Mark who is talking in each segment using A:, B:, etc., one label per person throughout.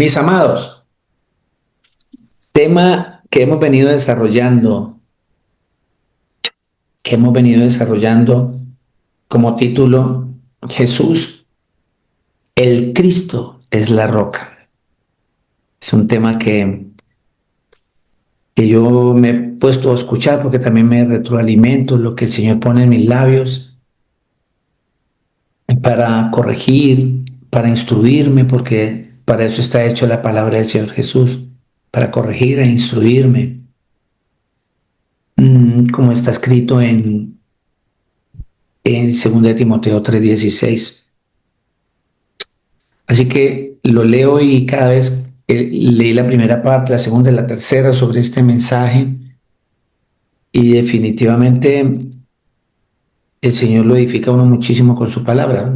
A: Mis amados, tema que hemos venido desarrollando como título, Jesús, el Cristo es la roca. Es un tema que yo me he puesto a escuchar porque también me retroalimento lo que el Señor pone en mis labios para corregir, para instruirme, porque para eso está hecho la palabra del Señor Jesús, para corregir e instruirme, como está escrito en 2 Timoteo 3:16. Así que lo leo y cada vez leí la primera parte, la segunda y la tercera sobre este mensaje y definitivamente el Señor lo edifica a uno muchísimo con su palabra.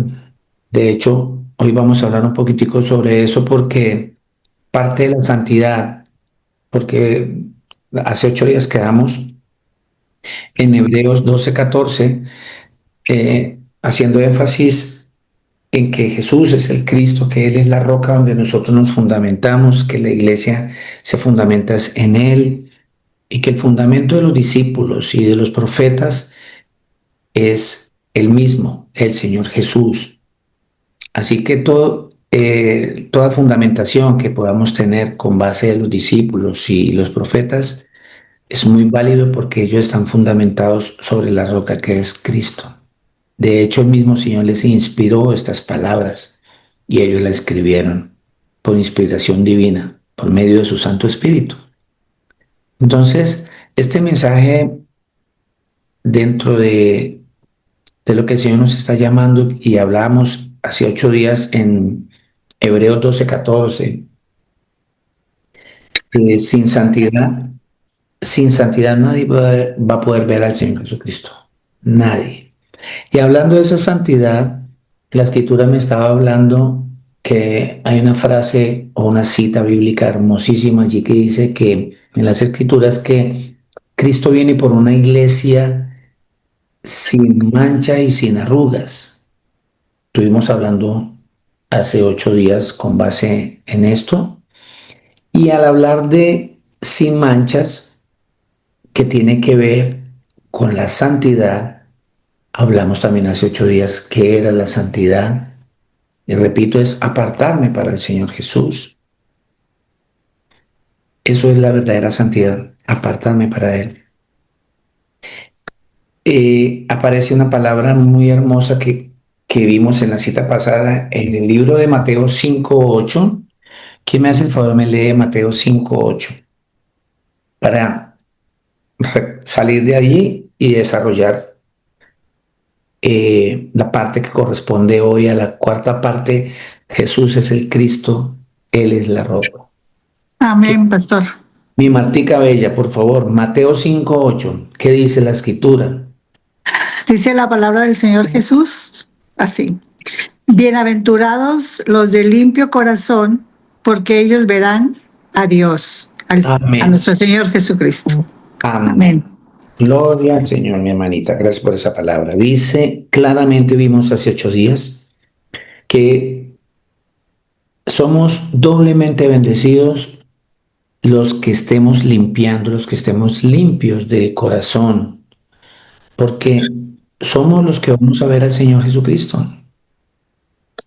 A: De hecho, hoy vamos a hablar un poquitico sobre eso porque parte de la santidad, porque hace 8 días quedamos en Hebreos 12:14, haciendo énfasis en que Jesús es el Cristo, que Él es la roca donde nosotros nos fundamentamos, que la iglesia se fundamenta en Él y que el fundamento de los discípulos y de los profetas es el mismo, el Señor Jesús. Así que toda fundamentación que podamos tener con base de los discípulos y los profetas es muy válido porque ellos están fundamentados sobre la roca que es Cristo. De hecho, el mismo Señor les inspiró estas palabras y ellos la escribieron por inspiración divina, por medio de su Santo Espíritu. Entonces, este mensaje dentro de lo que el Señor nos está llamando y hablamos hace 8 días en Hebreos 12:14, sin santidad, sin santidad nadie va a poder ver al Señor Jesucristo. Nadie. Y hablando de esa santidad, la escritura me estaba hablando que hay una frase o una cita bíblica hermosísima allí que dice que en las escrituras que Cristo viene por una iglesia sin mancha y sin arrugas. Estuvimos hablando hace 8 días con base en esto. Y al hablar de sin manchas, que tiene que ver con la santidad, hablamos también hace 8 días qué era la santidad. Y repito, es apartarme para el Señor Jesús. Eso es la verdadera santidad, apartarme para Él. Aparece una palabra muy hermosa que vimos en la cita pasada en el libro de Mateo 5:8. ¿Quién me hace el favor? Me lee Mateo 5:8 para salir de allí y desarrollar la parte que corresponde hoy a la cuarta parte. Jesús es el Cristo, Él es la roca.
B: Amén, pastor.
A: Mi Martica Bella, por favor, Mateo 5:8, ¿qué dice la escritura?
B: Dice la palabra del Señor Jesús así: bienaventurados los de limpio corazón, porque ellos verán a Dios, a nuestro Señor Jesucristo.
A: Amén.
B: Amén.
A: Gloria al Señor, mi hermanita. Gracias por esa palabra. Dice claramente, vimos hace 8 días, que somos doblemente bendecidos los que estemos limpiando, los que estemos limpios del corazón, porque somos los que vamos a ver al Señor Jesucristo.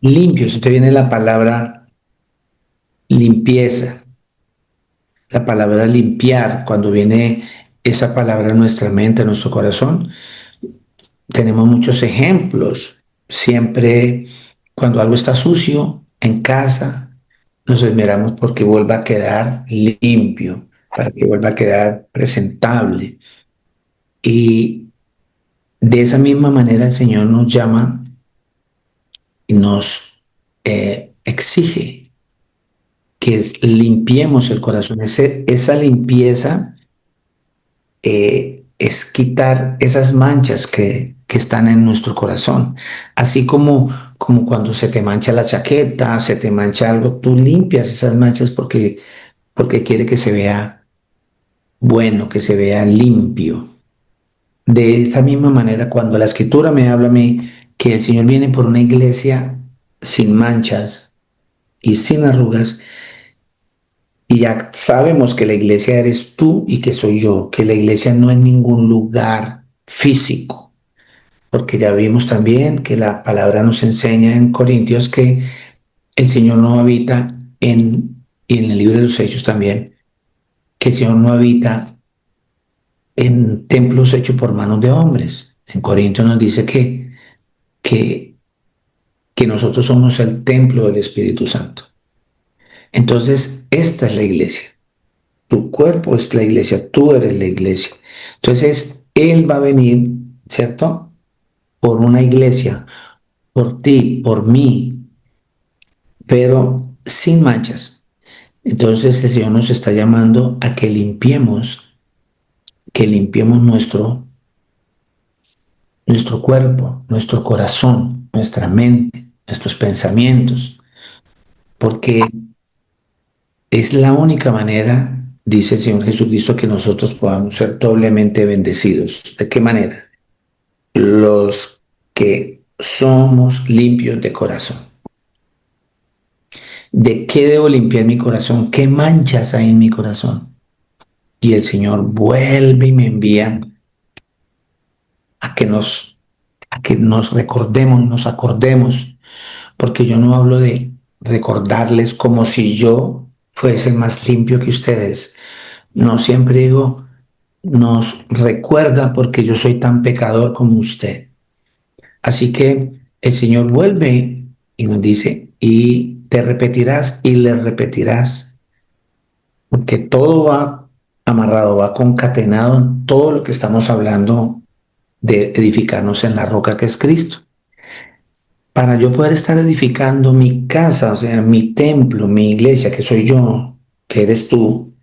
A: Limpios, te viene la palabra limpieza, la palabra limpiar. Cuando viene esa palabra en nuestra mente, en nuestro corazón, tenemos muchos ejemplos. Siempre cuando algo está sucio en casa, nos esmeramos porque vuelva a quedar limpio, para que vuelva a quedar presentable. Y de esa misma manera el Señor nos llama y nos exige que limpiemos el corazón. Esa limpieza es quitar esas manchas que están en nuestro corazón. Así como cuando se te mancha la chaqueta, se te mancha algo, tú limpias esas manchas porque quiere que se vea bueno, que se vea limpio. De esa misma manera, cuando la escritura me habla a mí que el Señor viene por una iglesia sin manchas y sin arrugas, Y ya sabemos que la iglesia eres tú y que soy yo, que la iglesia no es ningún lugar físico, porque ya vimos también que la palabra nos enseña en Corintios que el Señor no habita y en el libro de los Hechos también, que el Señor no habita en templos hechos por manos de hombres. En Corintios nos dice que, que nosotros somos el templo del Espíritu Santo. Entonces, esta es la iglesia. Tu cuerpo es la iglesia, tú eres la iglesia. Entonces, Él va a venir, ¿cierto? Por una iglesia, por ti, por mí, pero sin manchas. Entonces, el Señor nos está llamando a que limpiemos nuestro cuerpo, nuestro corazón, nuestra mente, nuestros pensamientos, porque es la única manera, dice el Señor Jesucristo, que nosotros podamos ser doblemente bendecidos. ¿De qué manera? Los que somos limpios de corazón. ¿De qué debo limpiar mi corazón? ¿Qué manchas hay en mi corazón? Y el Señor vuelve y me envía a que nos recordemos, nos acordemos, porque yo no hablo de recordarles como si yo fuese más limpio que ustedes. No, siempre digo, nos recuerda porque yo soy tan pecador como usted. Así que el Señor vuelve y nos dice, y te repetirás y le repetirás, porque todo va amarrado, va concatenado en todo lo que estamos hablando de edificarnos en la roca que es Cristo. Para yo poder estar edificando mi casa, o sea, mi templo, mi iglesia, que soy yo, que eres tú,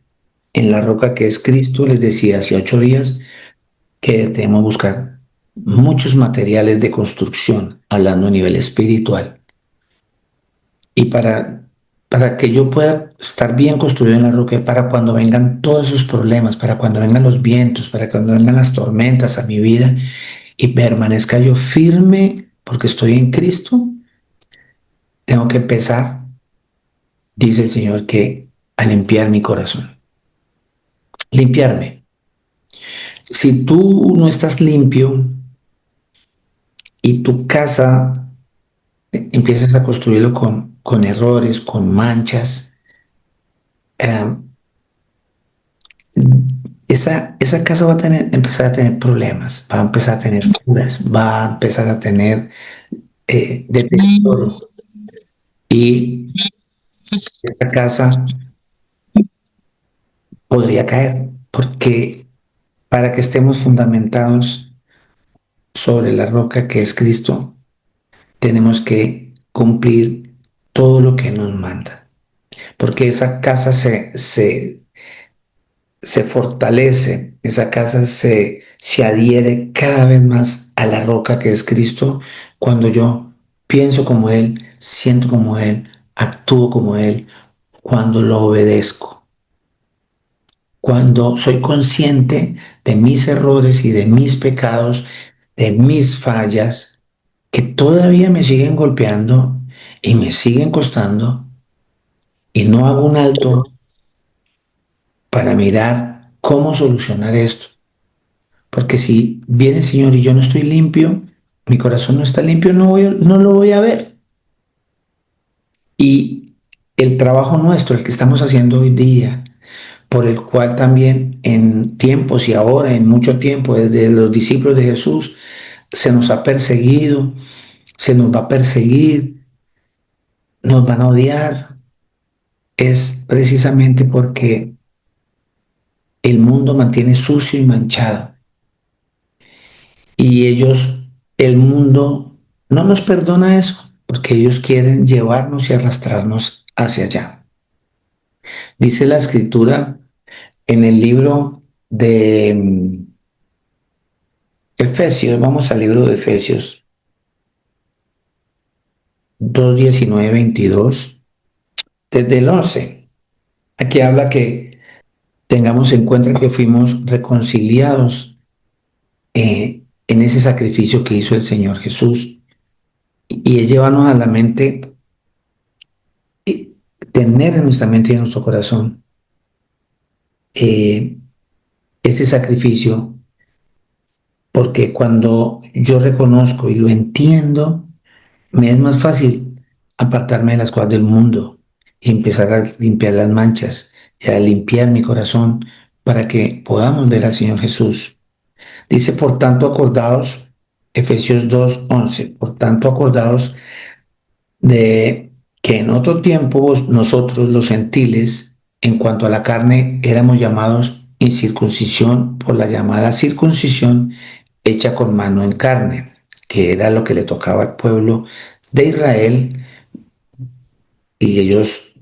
A: en la roca que es Cristo, les decía hace 8 días que debemos buscar muchos materiales de construcción, hablando a nivel espiritual. Y para que yo pueda estar bien construido en la roca, para cuando vengan todos esos problemas, para cuando vengan los vientos, para cuando vengan las tormentas a mi vida y permanezca yo firme porque estoy en Cristo, tengo que empezar, dice el Señor, que a limpiar mi corazón. Limpiarme. Si tú no estás limpio y tu casa empiezas a construirlo con errores, con manchas, eh, esa casa va a empezar a tener problemas, va a empezar a tener fugas, va a empezar a tener deterioro. Y esa casa podría caer, porque para que estemos fundamentados sobre la roca que es Cristo, tenemos que cumplir todo lo que nos manda, porque esa casa se fortalece, esa casa se adhiere cada vez más a la roca que es Cristo cuando yo pienso como Él, siento como Él, actúo como Él, cuando lo obedezco, cuando soy consciente de mis errores y de mis pecados, de mis fallas, que todavía me siguen golpeando y me siguen costando, y no hago un alto para mirar cómo solucionar esto. Porque si viene el Señor y yo no estoy limpio, mi corazón no está limpio, no lo voy a ver. Y el trabajo nuestro, el que estamos haciendo hoy día, por el cual también en tiempos y ahora, en mucho tiempo, desde los discípulos de Jesús, se nos ha perseguido, se nos va a perseguir, nos van a odiar, es precisamente porque el mundo mantiene sucio y manchado. Y el mundo no nos perdona eso, porque ellos quieren llevarnos y arrastrarnos hacia allá. Dice la escritura en el libro de Efesios, vamos al libro de Efesios 2, 19, 22, desde el 11. Aquí habla que tengamos en cuenta que fuimos reconciliados en ese sacrificio que hizo el Señor Jesús. Y es llevarnos a la mente, tener en nuestra mente y en nuestro corazón eh, ese sacrificio, porque cuando yo reconozco y lo entiendo, me es más fácil apartarme de las cosas del mundo y empezar a limpiar las manchas y a limpiar mi corazón para que podamos ver al Señor Jesús. Dice, por tanto, acordaos, Efesios 2:11, por tanto, acordaos de que en otro tiempo nosotros los gentiles, en cuanto a la carne, éramos llamados incircuncisión por la llamada circuncisión hecha con mano en carne, que era lo que le tocaba al pueblo de Israel, y ellos,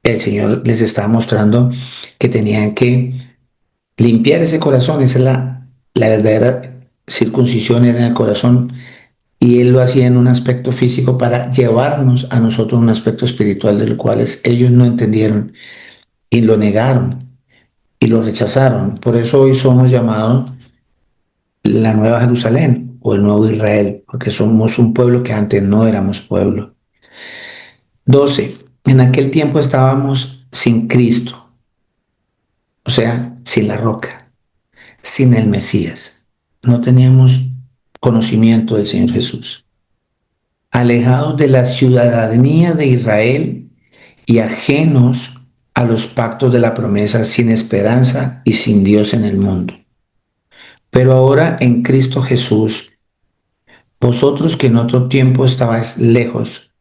A: el Señor les estaba mostrando que tenían que limpiar ese corazón. Esa es la verdadera circuncisión, era en el corazón, y Él lo hacía en un aspecto físico para llevarnos a nosotros un aspecto espiritual del cual ellos no entendieron y lo negaron y lo rechazaron. Por eso hoy somos llamados la Nueva Jerusalén o el Nuevo Israel, porque somos un pueblo que antes no éramos pueblo. 12. En aquel tiempo estábamos sin Cristo, o sea, sin la roca, sin el Mesías. No teníamos conocimiento del Señor Jesús. Alejados de la ciudadanía de Israel y ajenos a los pactos de la promesa, sin esperanza y sin Dios en el mundo. Pero ahora en Cristo Jesús, vosotros que en otro tiempo estabais lejos,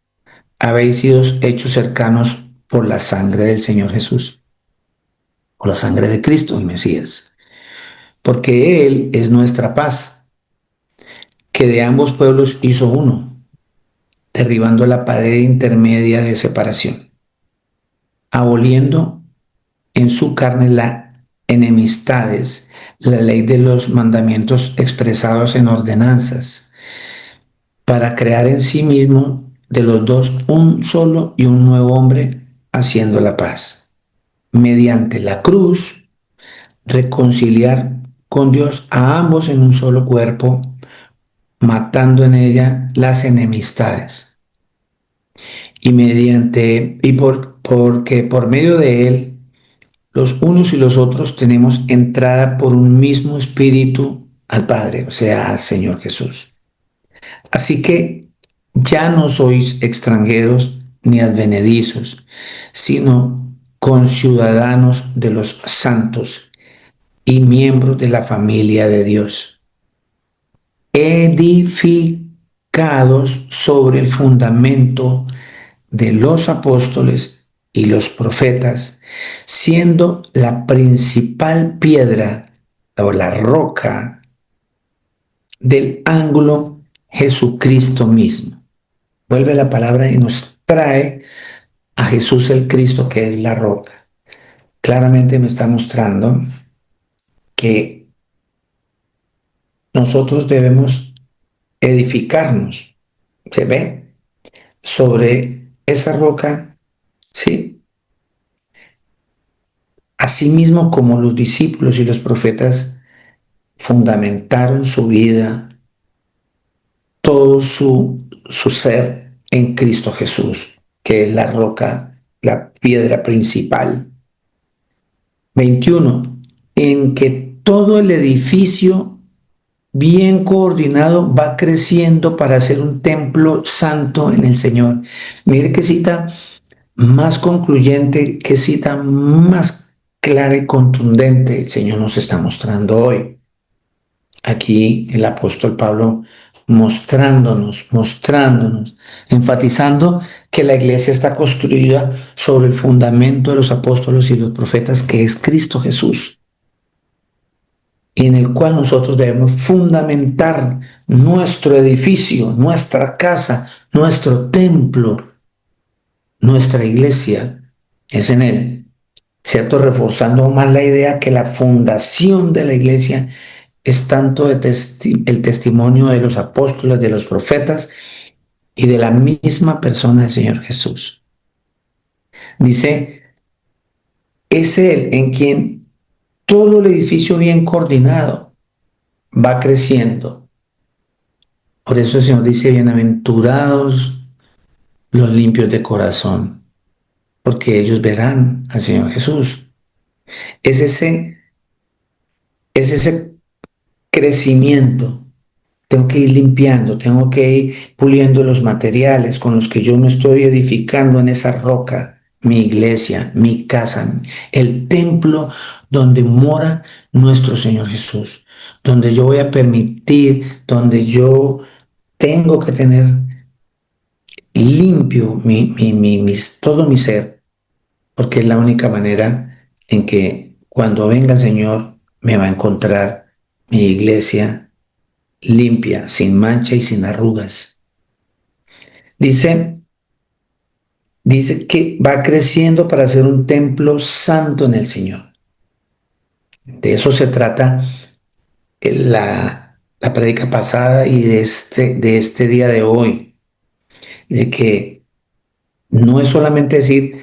A: habéis sido hechos cercanos por la sangre del Señor Jesús, por la sangre de Cristo, el Mesías, porque Él es nuestra paz, que de ambos pueblos hizo uno, derribando la pared intermedia de separación, aboliendo en su carne las enemistades, la ley de los mandamientos expresados en ordenanzas, para crear en sí mismo de los dos un solo y un nuevo hombre, haciendo la paz. Mediante la cruz, reconciliar con Dios a ambos en un solo cuerpo, matando en ella las enemistades. Porque por medio de él, los unos y los otros tenemos entrada por un mismo espíritu al Padre, o sea, al Señor Jesús. Así que ya no sois extranjeros ni advenedizos, sino conciudadanos de los santos y miembros de la familia de Dios, edificados sobre el fundamento de los apóstoles y los profetas, siendo la principal piedra o la roca del ángulo Jesucristo mismo. Vuelve la palabra y nos trae a Jesús el Cristo, que es la roca. Claramente me está mostrando que nosotros debemos edificarnos, ¿se ve? Sobre esa roca, ¿sí? Asimismo como los discípulos y los profetas fundamentaron su vida, todo su ser en Cristo Jesús, que es la roca, la piedra principal. 21. En que todo el edificio bien coordinado va creciendo para ser un templo santo en el Señor. Mire qué cita más concluyente, qué cita más clara y contundente el Señor nos está mostrando hoy. Aquí el apóstol Pablo mostrándonos, enfatizando que la iglesia está construida sobre el fundamento de los apóstoles y los profetas, que es Cristo Jesús, y en el cual nosotros debemos fundamentar nuestro edificio, nuestra casa, nuestro templo, nuestra iglesia, es en él, ¿cierto? Reforzando más la idea que la fundación de la iglesia es tanto el testimonio de los apóstoles, de los profetas y de la misma persona del Señor Jesús. Dice, es Él en quien todo el edificio bien coordinado va creciendo. Por eso el Señor dice, bienaventurados los limpios de corazón, porque ellos verán al Señor Jesús. Es ese crecimiento. Tengo que ir limpiando, tengo que ir puliendo los materiales con los que yo me estoy edificando en esa roca, mi iglesia, mi casa, el templo donde mora nuestro Señor Jesús, donde yo voy a permitir, donde yo tengo que tener limpio todo mi ser, porque es la única manera en que cuando venga el Señor me va a encontrar mi iglesia limpia, sin mancha y sin arrugas. Dice, dice que va creciendo para ser un templo santo en el Señor. De eso se trata la prédica pasada y de este día de hoy, de que no es solamente decir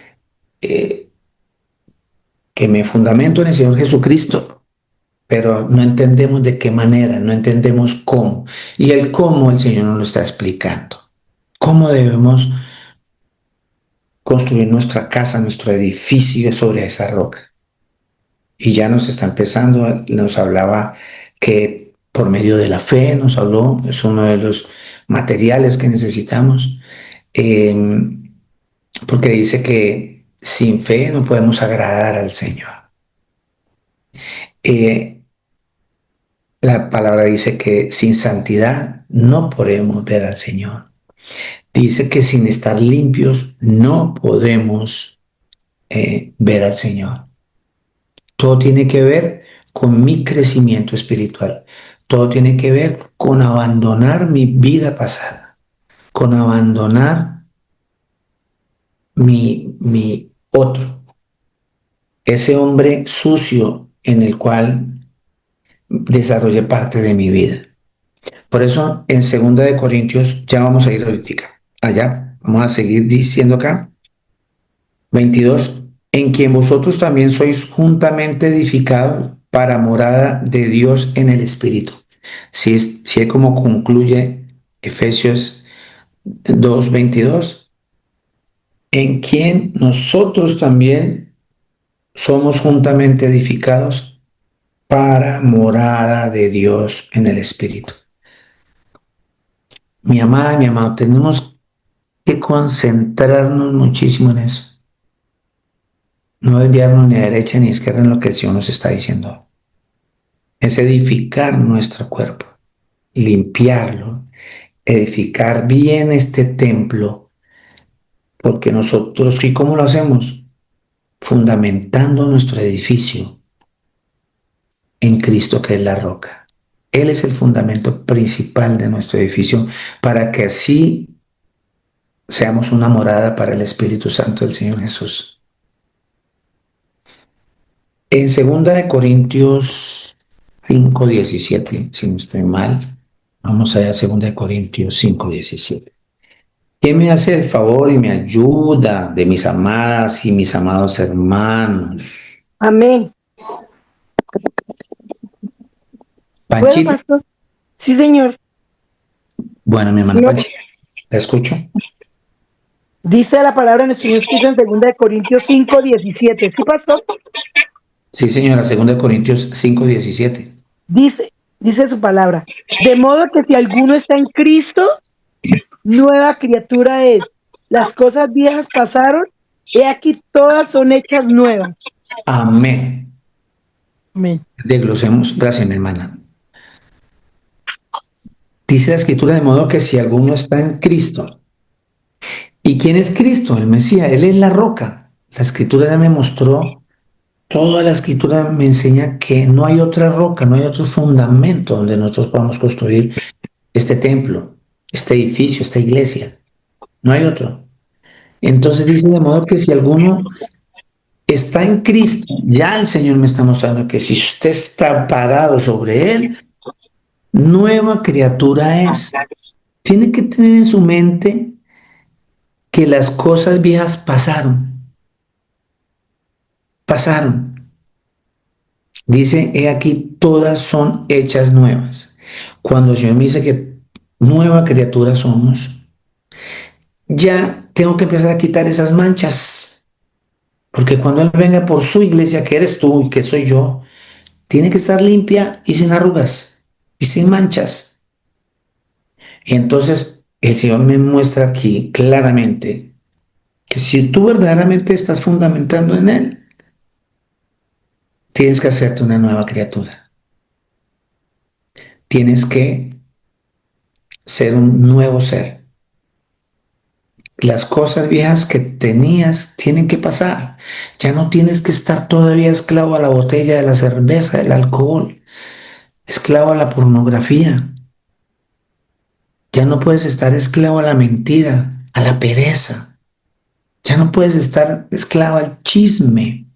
A: eh, que me fundamento en el Señor Jesucristo, pero no entendemos de qué manera, no entendemos cómo. Y el cómo el Señor nos lo está explicando. ¿Cómo debemos construir nuestra casa, nuestro edificio sobre esa roca? Y ya nos está empezando, nos hablaba que por medio de la fe, nos habló, es uno de los materiales que necesitamos, eh, porque dice que sin fe no podemos agradar al Señor. Eh, la palabra dice que sin santidad no podemos ver al Señor. Dice que sin estar limpios no podemos ver al Señor. Todo tiene que ver con mi crecimiento espiritual. Todo tiene que ver con abandonar mi vida pasada, con abandonar mi otro, ese hombre sucio en el cual desarrollé parte de mi vida. Por eso en 2 Corintios, ya vamos a ir ahorita, allá, vamos a seguir diciendo acá, 22, en quien vosotros también sois juntamente edificados para morada de Dios en el Espíritu. Si es como concluye Efesios 2:22, en quien nosotros también somos juntamente edificados para morada de Dios en el Espíritu. Mi amada y mi amado, tenemos que concentrarnos muchísimo en eso. No desviarnos ni a derecha ni a izquierda en lo que el Señor nos está diciendo. Es edificar nuestro cuerpo, limpiarlo, edificar bien este templo, porque nosotros, ¿y cómo lo hacemos? Fundamentando nuestro edificio en Cristo, que es la roca. Él es el fundamento principal de nuestro edificio para que así seamos una morada para el Espíritu Santo del Señor Jesús. En 2 Corintios 5:17, si no estoy mal, vamos allá a 2 Corintios 5:17. ¿Quién me hace el favor y me ayuda de mis amadas y mis amados hermanos?
C: Amén. ¿Puedo,
A: Panchita.
C: pastor? Sí, señor.
A: Bueno, mi hermana Panchita, ¿la escucho?
C: Dice la palabra de nuestro Señor Jesucristo en 2 Corintios 5:17. ¿Sí, pastor?
A: Sí, señora, 2 Corintios 5:17.
C: Dice su palabra. De modo que si alguno está en Cristo, nueva criatura es. Las cosas viejas pasaron, he aquí todas son hechas nuevas.
A: Amén.
C: Amén.
A: Desglosemos, gracias, mi hermana. Dice la Escritura de modo que si alguno está en Cristo. ¿Y quién es Cristo? El Mesías, Él es la roca. La Escritura ya me mostró, toda la Escritura me enseña que no hay otra roca, no hay otro fundamento donde nosotros podamos construir este templo, este edificio, esta iglesia. No hay otro. Entonces dice de modo que si alguno está en Cristo, ya el Señor me está mostrando que si usted está parado sobre Él, nueva criatura es. Tiene que tener en su mente que las cosas viejas pasaron. Pasaron. Dice, he aquí, todas son hechas nuevas. Cuando el Señor me dice que nueva criatura somos, ya tengo que empezar a quitar esas manchas. Porque cuando Él venga por su iglesia, que eres tú y que soy yo, tiene que estar limpia y sin arrugas y sin manchas. Y entonces el Señor me muestra aquí claramente que si tú verdaderamente estás fundamentando en Él, tienes que hacerte una nueva criatura. Tienes que ser un nuevo ser. Las cosas viejas que tenías tienen que pasar. Ya no tienes que estar todavía esclavo a la botella de la cerveza, del alcohol, esclavo a la pornografía. Ya no puedes estar esclavo a la mentira, a la pereza. Ya no puedes estar esclavo al chisme,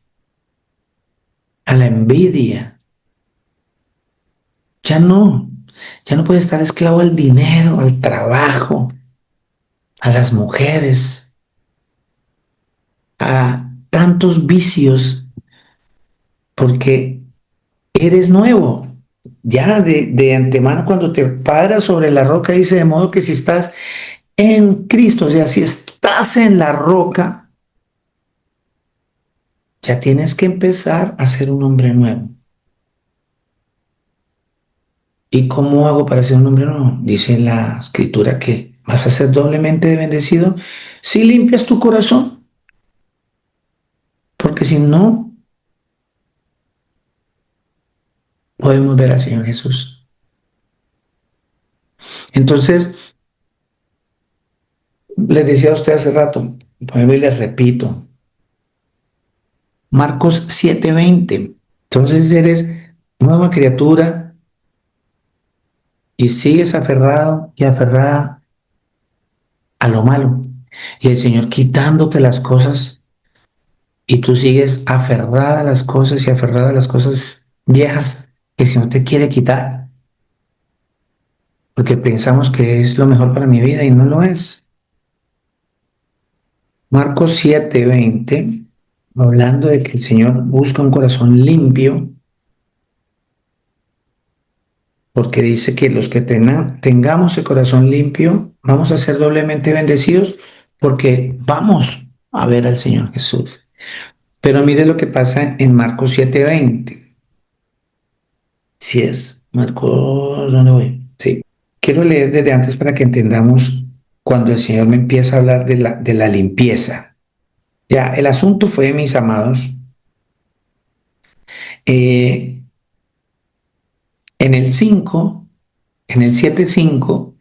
A: a la envidia. Ya no. Ya no puedes estar esclavo al dinero, al trabajo, a las mujeres, a tantos vicios, porque eres nuevo. Ya de antemano cuando te paras sobre la roca dice de modo que si estás en Cristo, o sea, si estás en la roca, ya tienes que empezar a ser un hombre nuevo. ¿Y cómo hago para ser un hombre nuevo? Dice la escritura que vas a ser doblemente bendecido si limpias tu corazón, porque si no, podemos ver al Señor Jesús. Entonces, les decía a usted hace rato, vuelvo y les repito, Marcos 7:20. Entonces eres nueva criatura y sigues aferrado y aferrada a lo malo. Y el Señor quitándote las cosas y tú sigues aferrada a las cosas y aferrada a las cosas viejas que el Señor te quiere quitar. Porque pensamos que es lo mejor para mi vida y no lo es. Marcos 7:20, hablando de que el Señor busca un corazón limpio, porque dice que los que tengamos el corazón limpio, vamos a ser doblemente bendecidos porque vamos a ver al Señor Jesús. Pero mire lo que pasa en Marcos 7:20. Si es Marcos, ¿dónde voy? Sí. Quiero leer desde antes para que entendamos cuando el Señor me empieza a hablar de la limpieza. Ya, el asunto fue, mis amados, eh, en el 5, en el 7:5,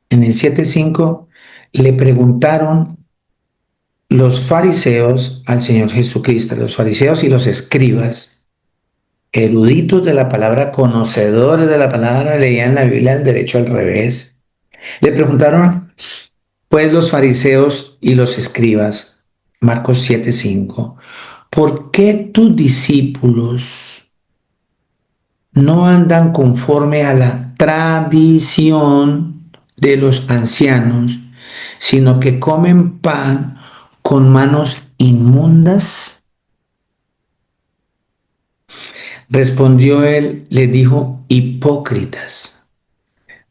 A: en el 7:5 le preguntaron los fariseos al Señor Jesucristo, los fariseos y los escribas, eruditos de la palabra, conocedores de la palabra, leían la Biblia al derecho al revés. Le preguntaron, pues, los fariseos y los escribas, Marcos 7:5, ¿por qué tus discípulos no andan conforme a la tradición de los ancianos, sino que comen pan con manos inmundas? Respondió él, le dijo, hipócritas,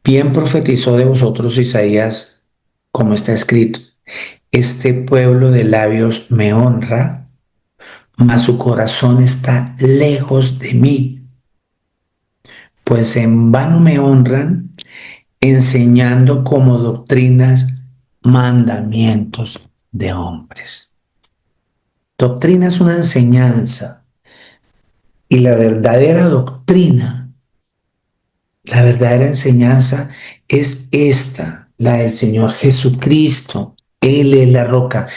A: bien profetizó de vosotros Isaías, como está escrito, este pueblo de labios me honra, mas su corazón está lejos de mí, pues en vano me honran, enseñando como doctrinas mandamientos de hombres. Doctrina es una enseñanza y la verdadera doctrina, la verdadera enseñanza es esta, la del Señor Jesucristo. Él es la roca,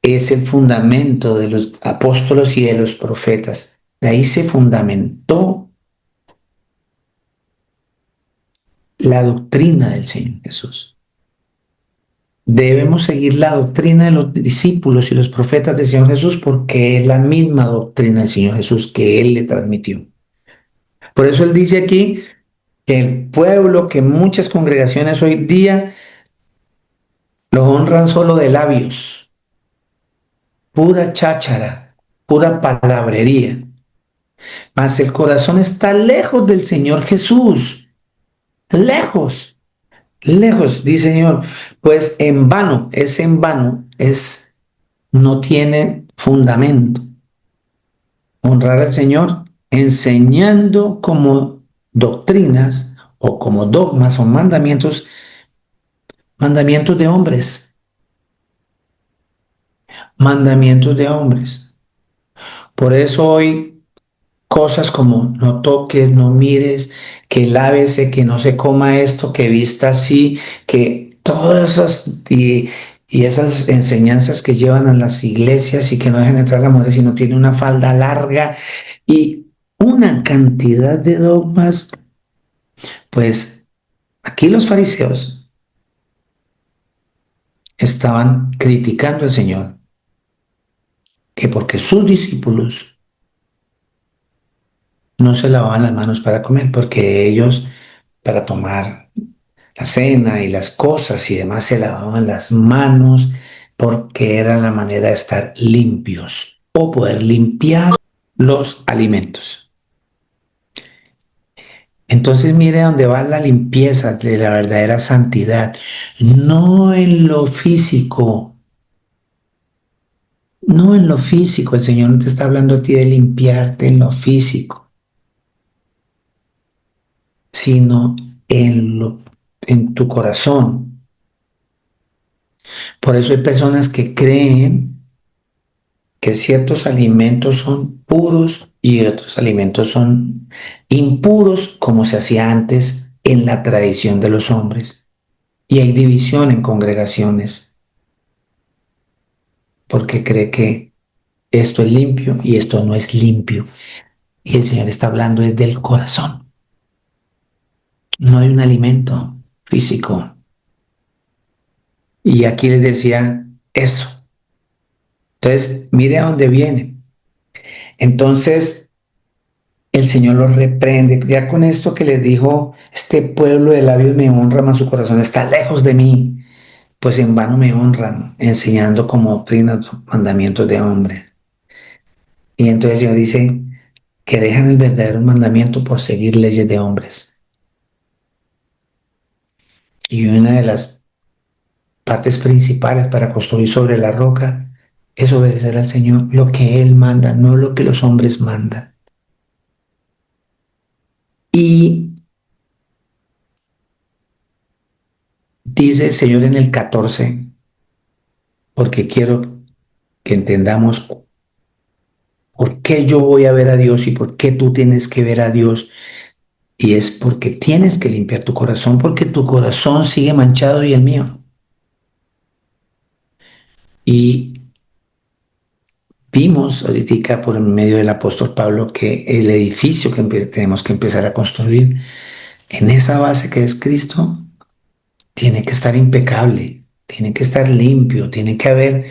A: es el fundamento de los apóstoles y de los profetas. De ahí se fundamentó la doctrina del Señor Jesús. Debemos seguir la doctrina de los discípulos y los profetas del Señor Jesús porque es la misma doctrina del Señor Jesús que Él le transmitió. Por eso Él dice aquí que el pueblo, que muchas congregaciones hoy día lo honran solo de labios, pura cháchara, pura palabrería. Mas el corazón está lejos del Señor Jesús, lejos. Lejos, dice Señor, pues en vano, es no tiene fundamento. Honrar al Señor enseñando como doctrinas o como dogmas o mandamientos, mandamientos de hombres, mandamientos de hombres. Por eso hoy cosas como no toques, no mires, que lávese, que no se coma esto, que vista así, que todas esas y esas enseñanzas que llevan a las iglesias y que no dejan entrar a las mujeres si no tiene una falda larga y una cantidad de dogmas, pues aquí los fariseos estaban criticando al Señor, que porque sus discípulos no se lavaban las manos para comer, porque ellos para tomar la cena y las cosas y demás se lavaban las manos porque era la manera de estar limpios o poder limpiar los alimentos. Entonces mire dónde va la limpieza de la verdadera santidad, no en lo físico, no en lo físico, el Señor no te está hablando a ti de limpiarte en lo físico, sino en tu corazón. Por eso hay personas que creen que ciertos alimentos son puros y otros alimentos son impuros, como se hacía antes en la tradición de los hombres. Y hay división en congregaciones porque cree que esto es limpio y esto no es limpio. Y el Señor está hablando desde el corazón, no de un alimento físico. Y aquí les decía eso. Entonces, mire a dónde viene. Entonces, el Señor los reprende. Ya con esto que les dijo, este pueblo de labios me honra, mas su corazón está lejos de mí. Pues en vano me honran, enseñando como doctrina los mandamientos de hombres. Y entonces el Señor dice que dejan el verdadero mandamiento por seguir leyes de hombres. Y una de las partes principales para construir sobre la roca es obedecer al Señor, lo que Él manda, no lo que los hombres mandan. Y dice el Señor en el 14, porque quiero que entendamos por qué yo voy a ver a Dios y por qué tú tienes que ver a Dios. Y es porque tienes que limpiar tu corazón, porque tu corazón sigue manchado y el mío. Y vimos ahorita por medio del apóstol Pablo que el edificio que tenemos que empezar a construir en esa base que es Cristo tiene que estar impecable, tiene que estar limpio, tiene que haber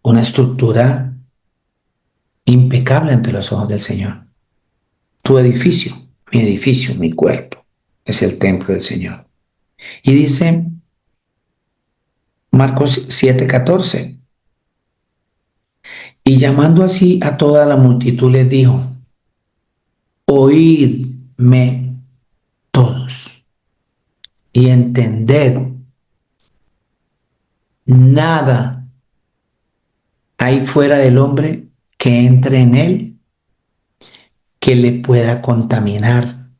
A: una estructura impecable ante los ojos del Señor. Tu edificio, mi cuerpo, es el templo del Señor. Y dice Marcos 7:14, y llamando así a toda la multitud les dijo, oídme todos y entended, nada hay fuera del hombre que entre en él que le pueda contaminar.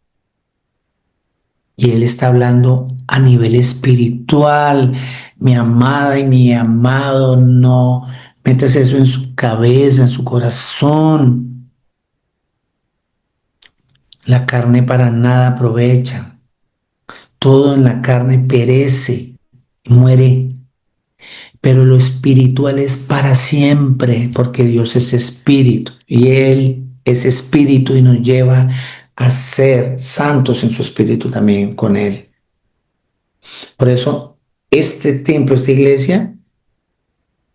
A: Y él está hablando a nivel espiritual. Mi amada y mi amado, no metas eso en su cabeza, en su corazón. La carne para nada aprovecha. Todo en la carne perece, muere. Pero lo espiritual es para siempre, porque Dios es espíritu y Él es espíritu y nos lleva a ser santos en su espíritu también con Él. Por eso, este templo, esta iglesia,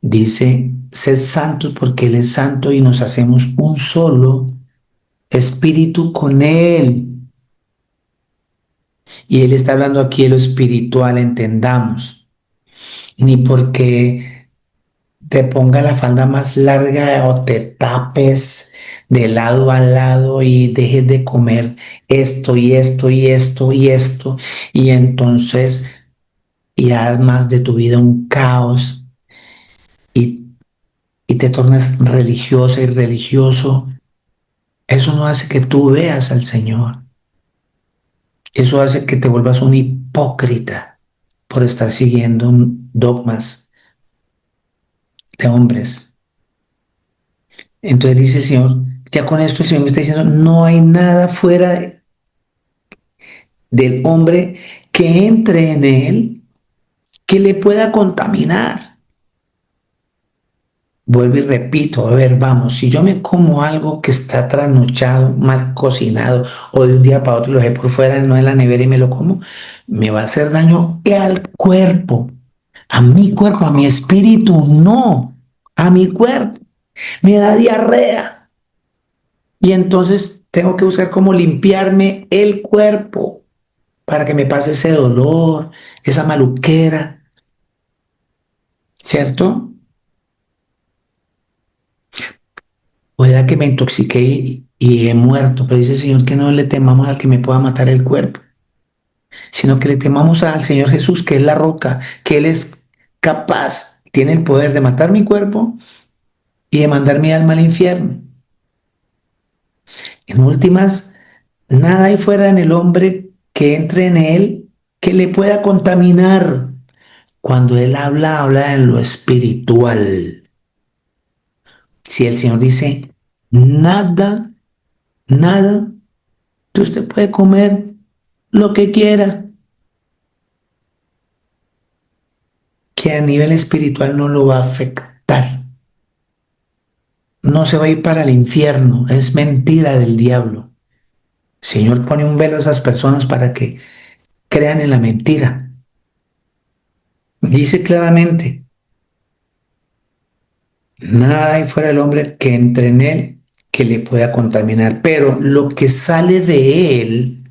A: dice, sed santos porque Él es santo y nos hacemos un solo espíritu con Él. Y Él está hablando aquí de lo espiritual, entendamos. Ni porque te ponga la falda más larga o te tapes de lado a lado y dejes de comer esto y esto y esto y esto y entonces y haz más de tu vida un caos y y te tornas religiosa y religioso, eso no hace que tú veas al Señor. Eso hace que te vuelvas un hipócrita por estar siguiendo dogmas de hombres. Entonces dice el Señor, ya con esto el Señor me está diciendo, no hay nada fuera del hombre que entre en él que le pueda contaminar. Vuelvo y repito, a ver, vamos, si yo me como algo que está trasnochado, mal cocinado, o de un día para otro lo dejé por fuera, no en la nevera y me lo como, me va a hacer daño al cuerpo, a mi espíritu, no, a mi cuerpo. Me da diarrea y entonces tengo que buscar cómo limpiarme el cuerpo para que me pase ese dolor, esa maluquera, ¿cierto? Pueda que me intoxiqué y he muerto, pero dice el Señor que no le temamos al que me pueda matar el cuerpo, sino que le temamos al Señor Jesús, que es la roca, que Él es capaz, tiene el poder de matar mi cuerpo y de mandar mi alma al infierno. En últimas, nada hay fuera en el hombre que entre en él que le pueda contaminar. Cuando Él habla, habla en lo espiritual. Si el Señor dice, nada, nada, usted puede comer lo que quiera, que a nivel espiritual no lo va a afectar. No se va a ir para el infierno, es mentira del diablo. El Señor pone un velo a esas personas para que crean en la mentira. Dice claramente, nada hay fuera del hombre que entre en él que le pueda contaminar, pero lo que sale de él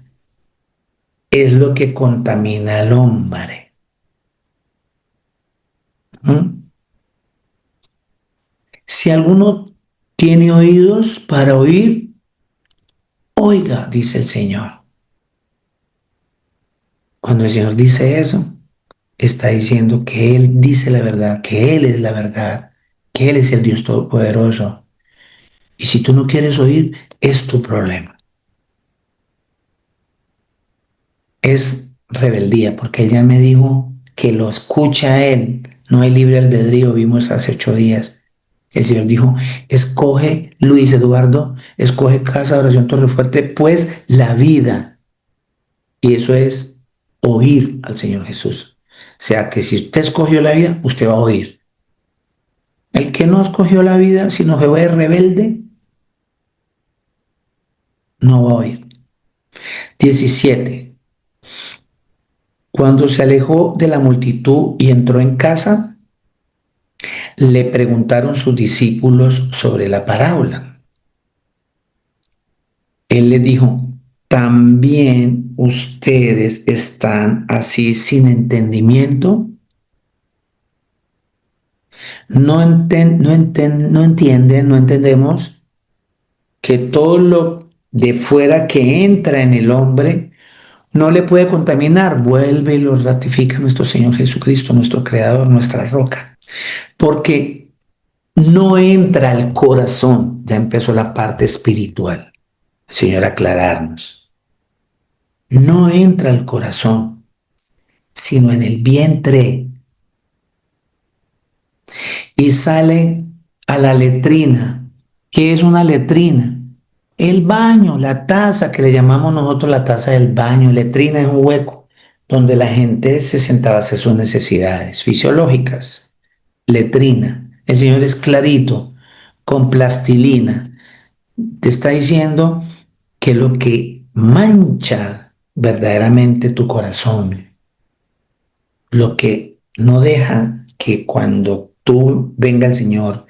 A: es lo que contamina al hombre. ¿Mm? Si alguno tiene oídos para oír, oiga, dice el Señor. Cuando el Señor dice eso, está diciendo que Él dice la verdad, que Él es la verdad, que Él es el Dios Todopoderoso. Y si tú no quieres oír, es tu problema. Es rebeldía, porque Él ya me dijo que lo escucha a Él. No hay libre albedrío, vimos hace 8 días. El Señor dijo, escoge, Luis Eduardo, escoge Casa de Oración Torrefuerte, pues la vida. Y eso es oír al Señor Jesús. O sea que si usted escogió la vida, usted va a oír. El que no escogió la vida, sino que fue rebelde, no va a oír. 17. Cuando se alejó de la multitud y entró en casa, le preguntaron sus discípulos sobre la parábola. Él les dijo, ¿también ustedes están así sin entendimiento? No entienden, no entendemos que todo lo de fuera que entra en el hombre no le puede contaminar. Vuelve y lo ratifica nuestro Señor Jesucristo, nuestro Creador, nuestra roca. Porque no entra al corazón, ya empezó la parte espiritual. Señor, aclararnos. No entra al corazón, sino en el vientre y sale a la letrina. ¿Qué es una letrina? El baño, la taza que le llamamos nosotros la taza del baño. Letrina es un hueco donde la gente se sentaba a hacer sus necesidades fisiológicas. Letrina. El Señor es clarito, con plastilina. Te está diciendo que lo que mancha verdaderamente tu corazón, lo que no deja que cuando tú venga el Señor,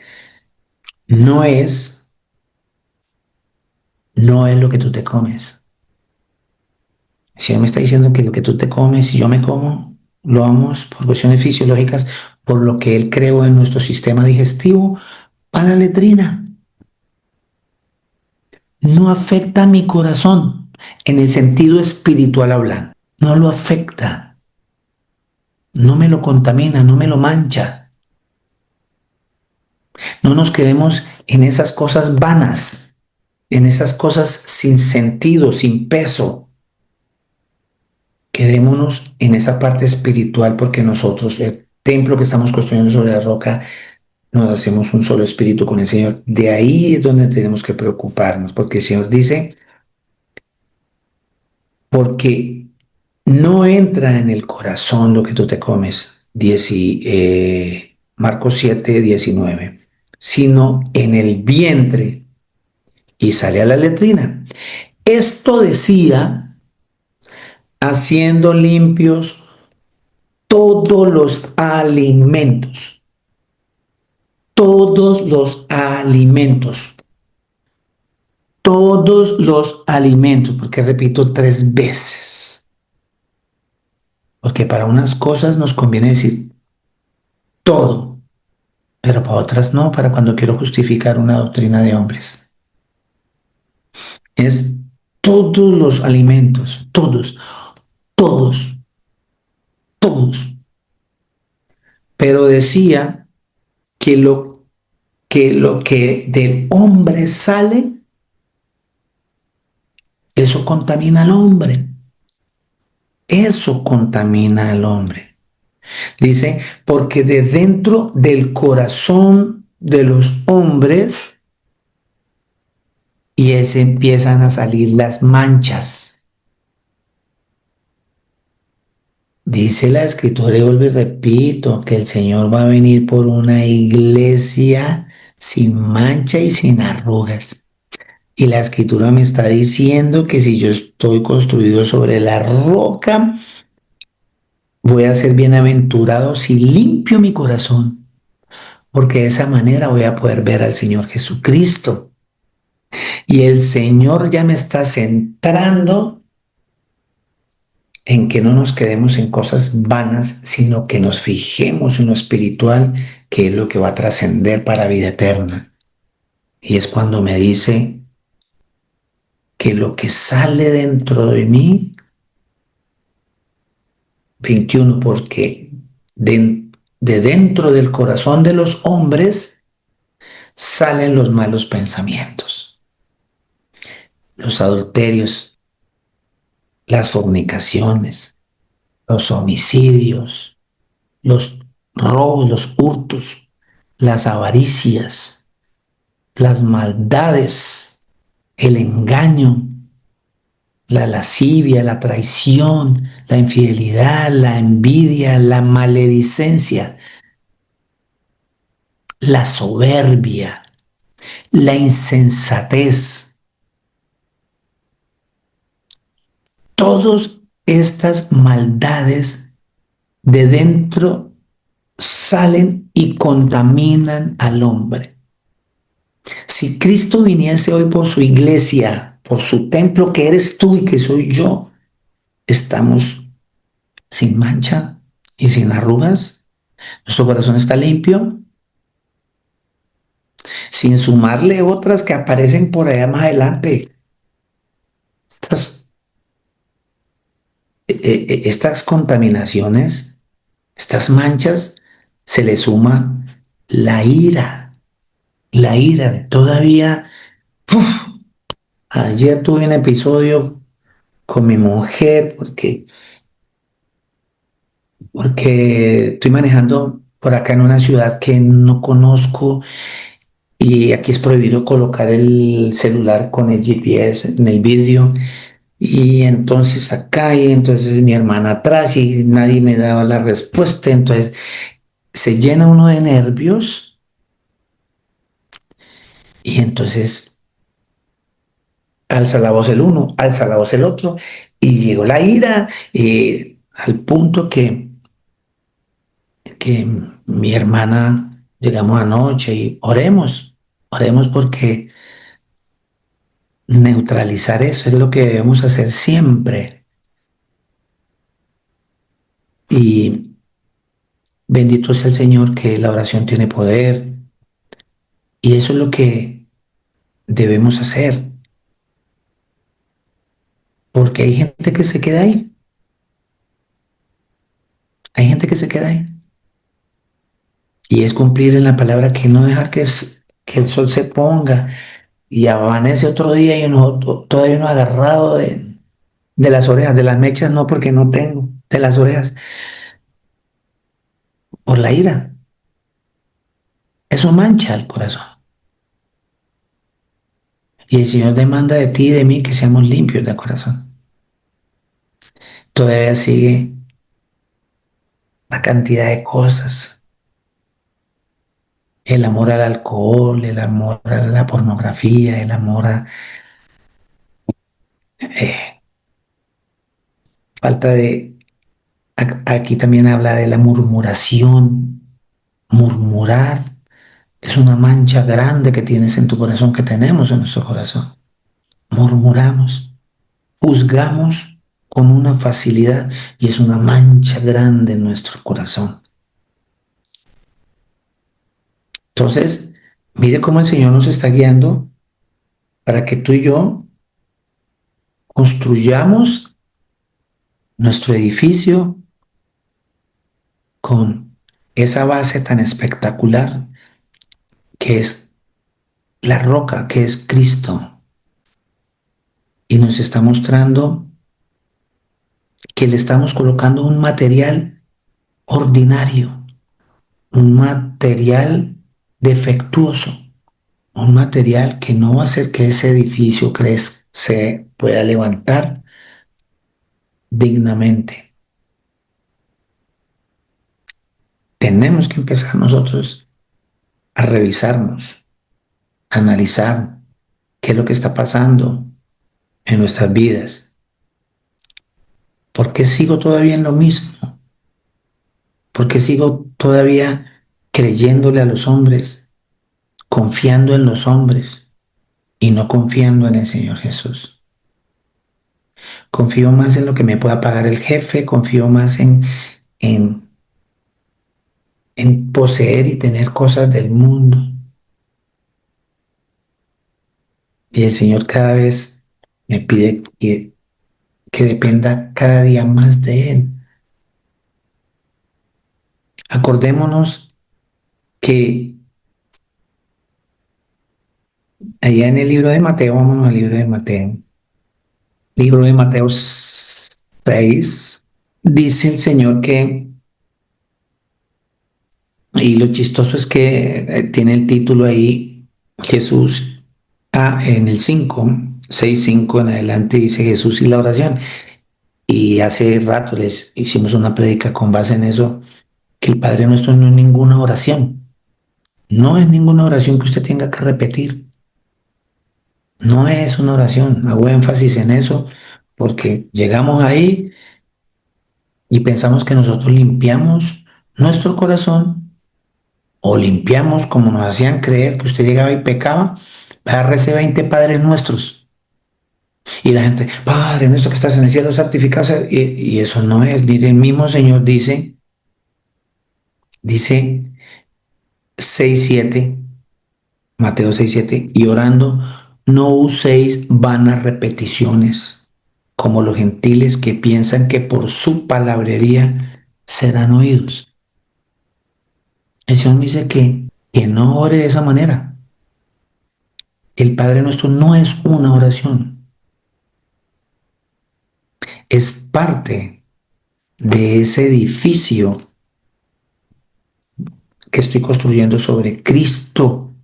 A: no es, no es lo que tú te comes. El Señor me está diciendo que lo que tú te comes y yo me como, lo vamos por cuestiones fisiológicas, por lo que Él creó en nuestro sistema digestivo, para la letrina. No afecta a mi corazón en el sentido espiritual hablando. No lo afecta. No me lo contamina, no me lo mancha. No nos quedemos en esas cosas vanas, en esas cosas sin sentido, sin peso. Quedémonos en esa parte espiritual porque nosotros, el templo que estamos construyendo sobre la roca, nos hacemos un solo espíritu con el Señor. De ahí es donde tenemos que preocuparnos, porque el Señor dice, porque no entra en el corazón lo que tú te comes, Marcos 7:19, sino en el vientre y sale a la letrina. Esto decía, haciendo limpios todos los alimentos, todos los alimentos, todos los alimentos, porque repito 3 veces, porque para unas cosas nos conviene decir todo, pero para otras no, para cuando quiero justificar una doctrina de hombres. Es todos los alimentos, todos, todos, todos. Pero decía que lo que del hombre sale, eso contamina al hombre. Eso contamina al hombre. Dice, porque de dentro del corazón de los hombres y se empiezan a salir las manchas. Dice la escritura, y vuelvo y repito, que el Señor va a venir por una iglesia sin mancha y sin arrugas. Y la escritura me está diciendo que si yo estoy construido sobre la roca, voy a ser bienaventurado si limpio mi corazón, porque de esa manera voy a poder ver al Señor Jesucristo. Y el Señor ya me está centrando en que no nos quedemos en cosas vanas, sino que nos fijemos en lo espiritual, que es lo que va a trascender para vida eterna. Y es cuando me dice que lo que sale dentro de mí, 21, porque de dentro del corazón de los hombres salen los malos pensamientos, los adulterios, las fornicaciones, los homicidios, los robos, los hurtos, las avaricias, las maldades, el engaño, la lascivia, la traición, la infidelidad, la envidia, la maledicencia, la soberbia, la insensatez. Todas estas maldades de dentro salen y contaminan al hombre. Si Cristo viniese hoy por su iglesia, por su templo que eres tú y que soy yo, estamos sin mancha y sin arrugas. Nuestro corazón está limpio, sin sumarle otras que aparecen por allá más adelante. Estas, estas contaminaciones, estas manchas, se le suma la ira. La ira. Todavía, uf, ayer tuve un episodio con mi mujer porque estoy manejando por acá en una ciudad que no conozco y aquí es prohibido colocar el celular con el GPS en el vidrio. Y entonces acá y entonces mi hermana atrás y nadie me daba la respuesta. Entonces se llena uno de nervios y entonces alza la voz el uno, alza la voz el otro y llegó la ira al punto que mi hermana llegamos anoche y oremos porque neutralizar eso es lo que debemos hacer siempre. Y bendito sea el Señor que la oración tiene poder y eso es lo que debemos hacer, porque hay gente que se queda ahí, hay gente que se queda ahí Y es cumplir en la palabra que no dejar que el sol se ponga y amanece otro día y uno todavía uno agarrado de las orejas, de las mechas no porque no tengo, de las orejas, por la ira. Eso mancha el corazón. Y el Señor demanda de ti y de mí que seamos limpios de corazón. Todavía sigue la cantidad de cosas. El amor al alcohol, el amor a la pornografía, el amor a falta de... Aquí también habla de la murmuración. Murmurar es una mancha grande que tienes en tu corazón, que tenemos en nuestro corazón. Murmuramos, juzgamos con una facilidad y es una mancha grande en nuestro corazón. Entonces, mire cómo el Señor nos está guiando para que tú y yo construyamos nuestro edificio con esa base tan espectacular que es la roca, que es Cristo. Y nos está mostrando que le estamos colocando un material ordinario, un material defectuoso, un material que no va a hacer que ese edificio se pueda levantar dignamente. Tenemos que empezar nosotros a revisarnos, a analizar qué es lo que está pasando en nuestras vidas. ¿Por qué sigo todavía en lo mismo? ¿Por qué sigo todavía creyéndole a los hombres, confiando en los hombres y no confiando en el Señor Jesús? Confío más en lo que me pueda pagar el jefe, confío más en, en poseer y tener cosas del mundo. Y el Señor cada vez me pide que dependa cada día más de Él. Acordémonos que allá en el libro de Mateo, vámonos al libro de Mateo 6, dice el Señor que, y lo chistoso es que tiene el título ahí, Jesús, en el 5 en adelante dice Jesús y la oración. Y hace rato les hicimos una prédica con base en eso, que el Padre Nuestro no es ninguna oración. No es ninguna oración que usted tenga que repetir. No es una oración. Hago énfasis en eso porque llegamos ahí y pensamos que nosotros limpiamos nuestro corazón o limpiamos como nos hacían creer que usted llegaba y pecaba. Agárrese 20 Padres Nuestros. Y la gente, Padre Nuestro que estás en el cielo, santificado sea. Y eso no es. Mire, el mismo Señor dice 6:7, Mateo 6:7, y orando, no uséis vanas repeticiones, como los gentiles que piensan que por su palabrería serán oídos. El Señor me dice que no ore de esa manera. El Padre Nuestro no es una oración, es parte de ese edificio que estoy construyendo sobre Cristo,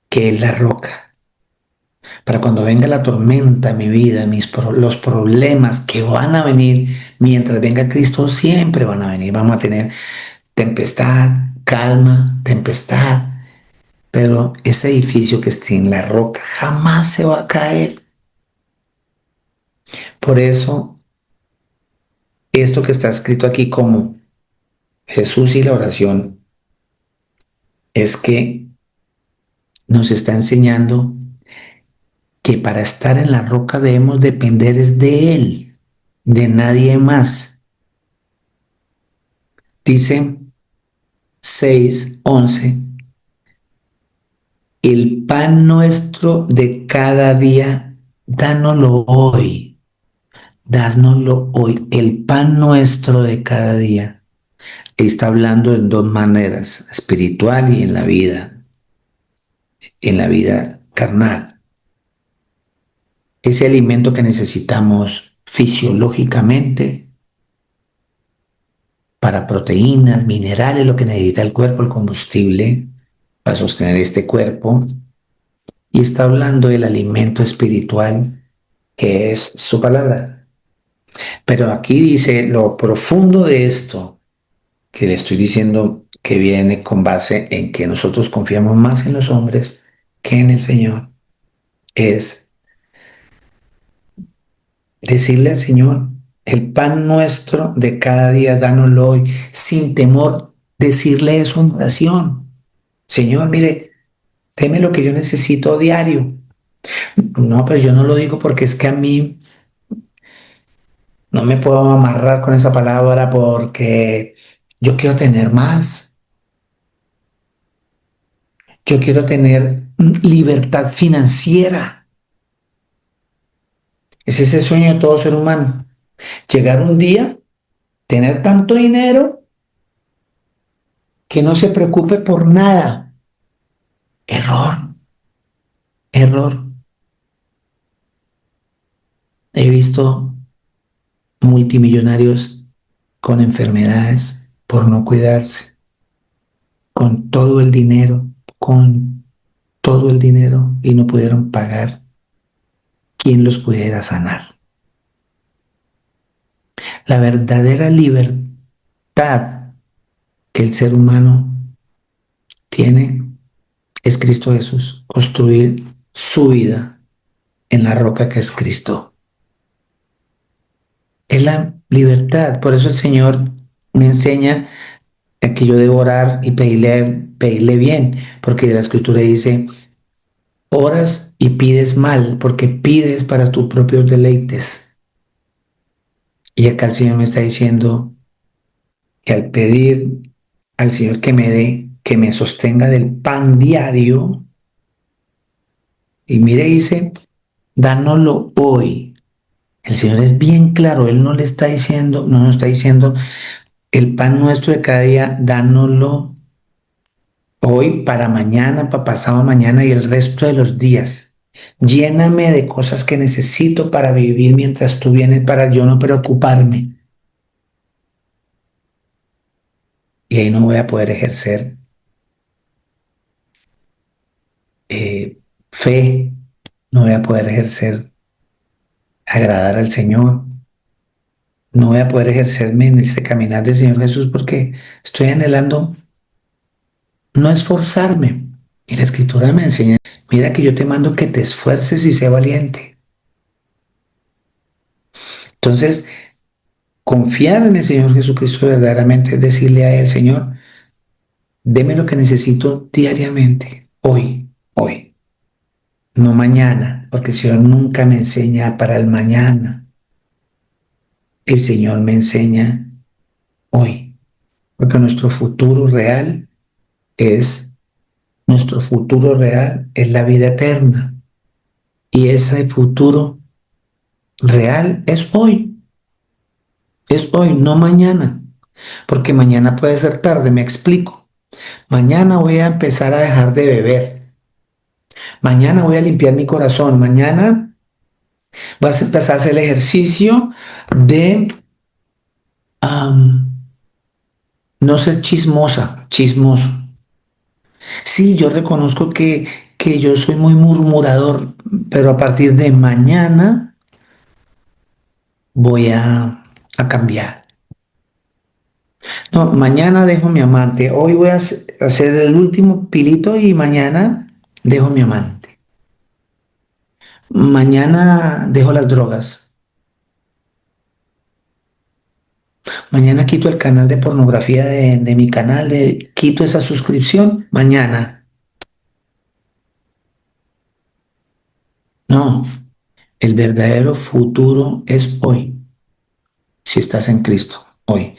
A: que es la roca. Para cuando venga la tormenta, mi vida, los problemas que van a venir mientras venga Cristo, siempre van a venir. Vamos a tener tempestad, calma, tempestad, pero ese edificio que esté en la roca jamás se va a caer. Por eso, esto que está escrito aquí como Jesús y la oración, es que nos está enseñando que para estar en la roca debemos depender es de Él, de nadie más. Dice 6:11, el pan nuestro de cada día, dánoslo hoy, el pan nuestro de cada día. está hablando en dos maneras, espiritual y en la vida carnal. Ese alimento que necesitamos fisiológicamente para proteínas, minerales, lo que necesita el cuerpo, el combustible para sostener este cuerpo. Y está hablando del alimento espiritual que es su palabra. Pero aquí dice lo profundo de esto que le estoy diciendo que viene con base en que nosotros confiamos más en los hombres que en el Señor, es decirle al Señor, el pan nuestro de cada día, dánoslo hoy, sin temor, decirle eso en oración. Señor, mire, deme lo que yo necesito diario. No, pero yo no lo digo porque es que a mí no me puedo amarrar con esa palabra porque yo quiero tener más. Yo quiero tener libertad financiera. Ese es el sueño de todo ser humano. Llegar un día, tener tanto dinero que no se preocupe por nada. Error, error. He visto multimillonarios con enfermedades por no cuidarse, con todo el dinero, con todo el dinero y no pudieron pagar quien los pudiera sanar. La verdadera libertad que el ser humano tiene es Cristo Jesús, construir su vida en la roca que es Cristo. Es la libertad, por eso el Señor me enseña que yo debo orar y pedirle bien, porque la Escritura dice, oras y pides mal, porque pides para tus propios deleites. Y acá el Señor me está diciendo que al pedir al Señor que me dé, que me sostenga del pan diario, y mire, dice, dánoslo hoy. El Señor es bien claro, Él no le está diciendo, no nos está diciendo, el pan nuestro de cada día, dánoslo hoy para mañana, para pasado mañana y el resto de los días. Lléname de cosas que necesito para vivir mientras tú vienes, para yo no preocuparme. Y ahí no voy a poder ejercer fe, no voy a poder ejercer agradar al Señor, no voy a poder ejercerme en ese caminar del Señor Jesús porque estoy anhelando no esforzarme. Y la Escritura me enseña, mira que yo te mando que te esfuerces y sé valiente. Entonces, confiar en el Señor Jesucristo verdaderamente es decirle a Él, Señor, deme lo que necesito diariamente, hoy, no mañana, porque el Señor nunca me enseña para el mañana. El Señor me enseña hoy, porque nuestro futuro real es la vida eterna. Y ese futuro real es hoy, no mañana, porque mañana puede ser tarde, me explico. Mañana voy a empezar a dejar de beber. Mañana voy a limpiar mi corazón. Mañana voy a empezar a hacer el ejercicio de no ser chismoso. Sí, yo reconozco que yo soy muy murmurador, pero a partir de mañana voy a cambiar. No, mañana dejo mi amante. Hoy voy a hacer el último pilito y mañana dejo mi amante. Mañana dejo las drogas. Mañana quito el canal de pornografía de mi canal, quito esa suscripción. Mañana. No, el verdadero futuro es hoy, si estás en Cristo, hoy.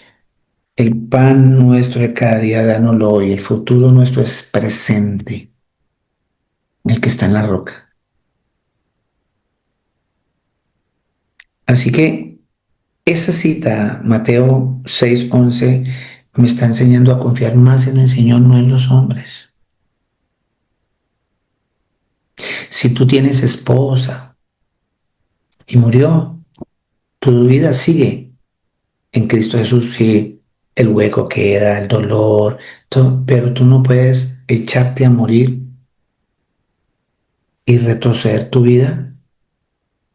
A: El pan nuestro de cada día, dánoslo hoy. El futuro nuestro es presente, el que está en la roca. Así que esa cita, Mateo 6:11, Me está enseñando a confiar más en el Señor, no en los hombres. Si tú tienes esposa y murió, tu vida sigue en Cristo Jesús, sí, el hueco queda, el dolor, todo, pero tú no puedes echarte a morir y retroceder tu vida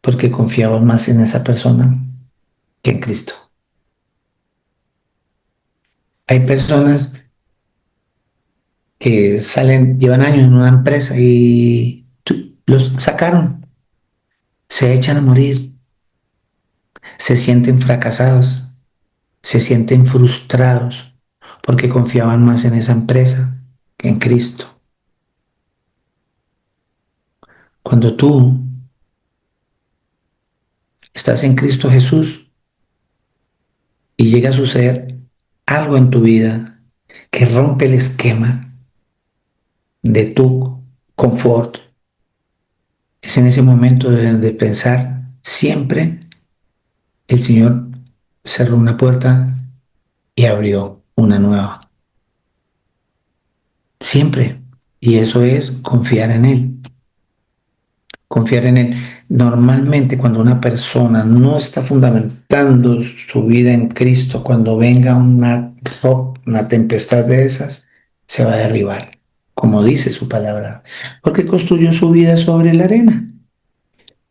A: porque confiabas más en esa persona que en Cristo. Hay personas que salen, llevan años en una empresa y los sacaron, se echan a morir, se sienten fracasados, se sienten frustrados porque confiaban más en esa empresa que en Cristo. Cuando tú estás en Cristo Jesús y llega a suceder algo en tu vida que rompe el esquema de tu confort, es en ese momento de pensar siempre el Señor cerró una puerta y abrió una nueva. Siempre. Y eso es confiar en Él. Confiar en Él. Normalmente cuando una persona no está fundamentando su vida en Cristo, cuando venga una tempestad de esas, se va a derribar, como dice su palabra, porque construyó su vida sobre la arena,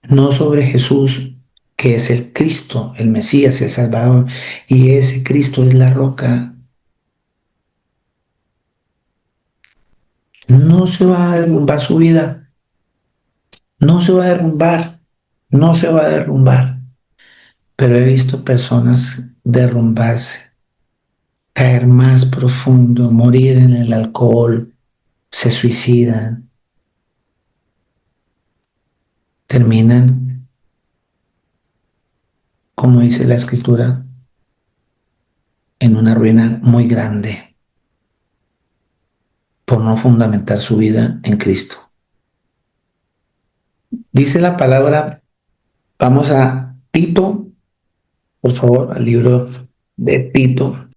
A: no sobre Jesús, que es el Cristo, el Mesías, el Salvador, y ese Cristo es la roca. No se va a derrumbar su vida, no se va a derrumbar, no se va a derrumbar. Pero he visto personas derrumbarse, caer más profundo, morir en el alcohol, se suicidan, terminan, como dice la escritura, en una ruina muy grande por no fundamentar su vida en Cristo. Dice la palabra, vamos a Tito, por favor, al libro de Tito.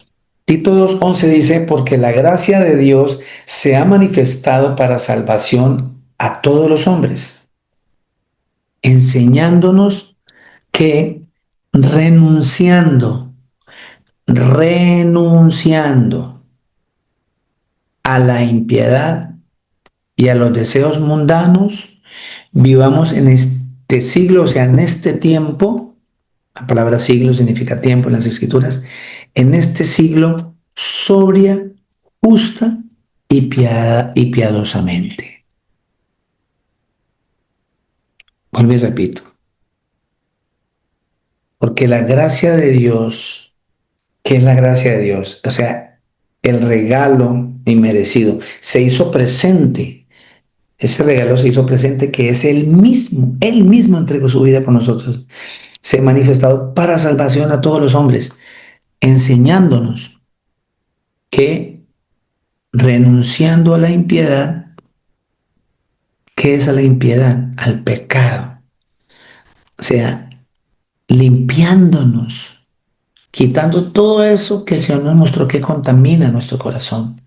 A: Tito 2:11 dice, porque la gracia de Dios se ha manifestado para salvación a todos los hombres, enseñándonos que renunciando a la impiedad y a los deseos mundanos, vivamos en este siglo, o sea, en este tiempo. La palabra siglo significa tiempo en las escrituras. En este siglo, sobria, justa y piadosamente. Vuelvo y repito. Porque la gracia de Dios, ¿qué es la gracia de Dios? O sea, el regalo inmerecido se hizo presente. Ese regalo se hizo presente que es Él mismo entregó su vida por nosotros. Se ha manifestado para salvación a todos los hombres, enseñándonos que renunciando a la impiedad, ¿qué es a la impiedad? Al pecado. O sea, limpiándonos, quitando todo eso que el Señor nos mostró que contamina nuestro corazón,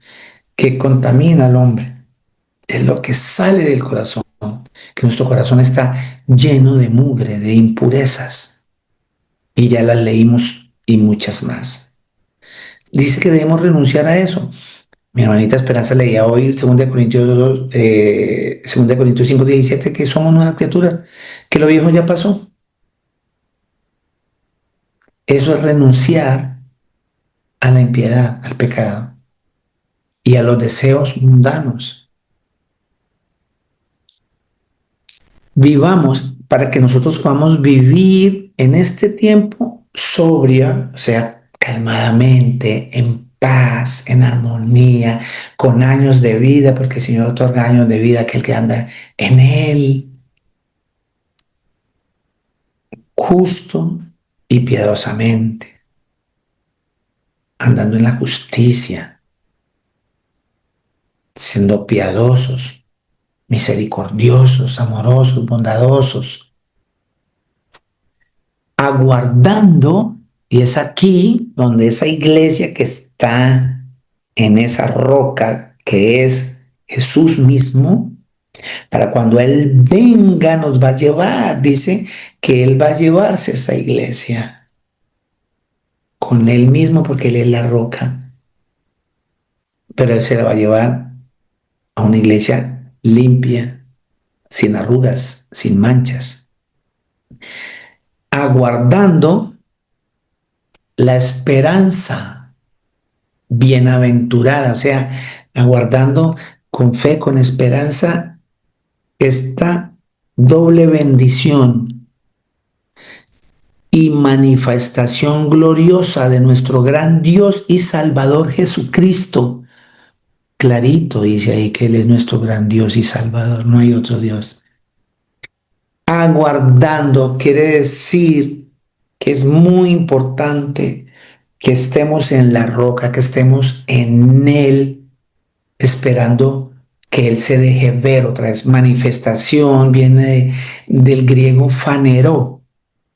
A: que contamina al hombre. Es lo que sale del corazón, que nuestro corazón está lleno de mugre, de impurezas. Y ya las leímos y muchas más. Dice que debemos renunciar a eso. Mi hermanita Esperanza leía hoy 2 Corintios 5:17, que somos nuevas criaturas, que lo viejo ya pasó. Eso es renunciar a la impiedad, al pecado y a los deseos mundanos. Vivamos para que nosotros podamos vivir en este tiempo sobria, o sea, calmadamente, en paz, en armonía, con años de vida, porque el Señor otorga años de vida a aquel que anda en Él, justo y piadosamente, andando en la justicia, siendo piadosos, misericordiosos, amorosos, bondadosos, aguardando, y es aquí donde esa iglesia que está en esa roca que es Jesús mismo, para cuando Él venga nos va a llevar, dice que Él va a llevarse esta iglesia con Él mismo porque Él es la roca, pero Él se la va a llevar a una iglesia limpia, sin arrugas, sin manchas, aguardando la esperanza bienaventurada, o sea, aguardando con fe, con esperanza, esta doble bendición y manifestación gloriosa de nuestro gran Dios y Salvador Jesucristo. Clarito dice ahí que Él es nuestro gran Dios y Salvador, no hay otro Dios. Aguardando quiere decir que es muy importante que estemos en la roca, que estemos en Él, esperando que Él se deje ver otra vez. Manifestación viene del griego fanero.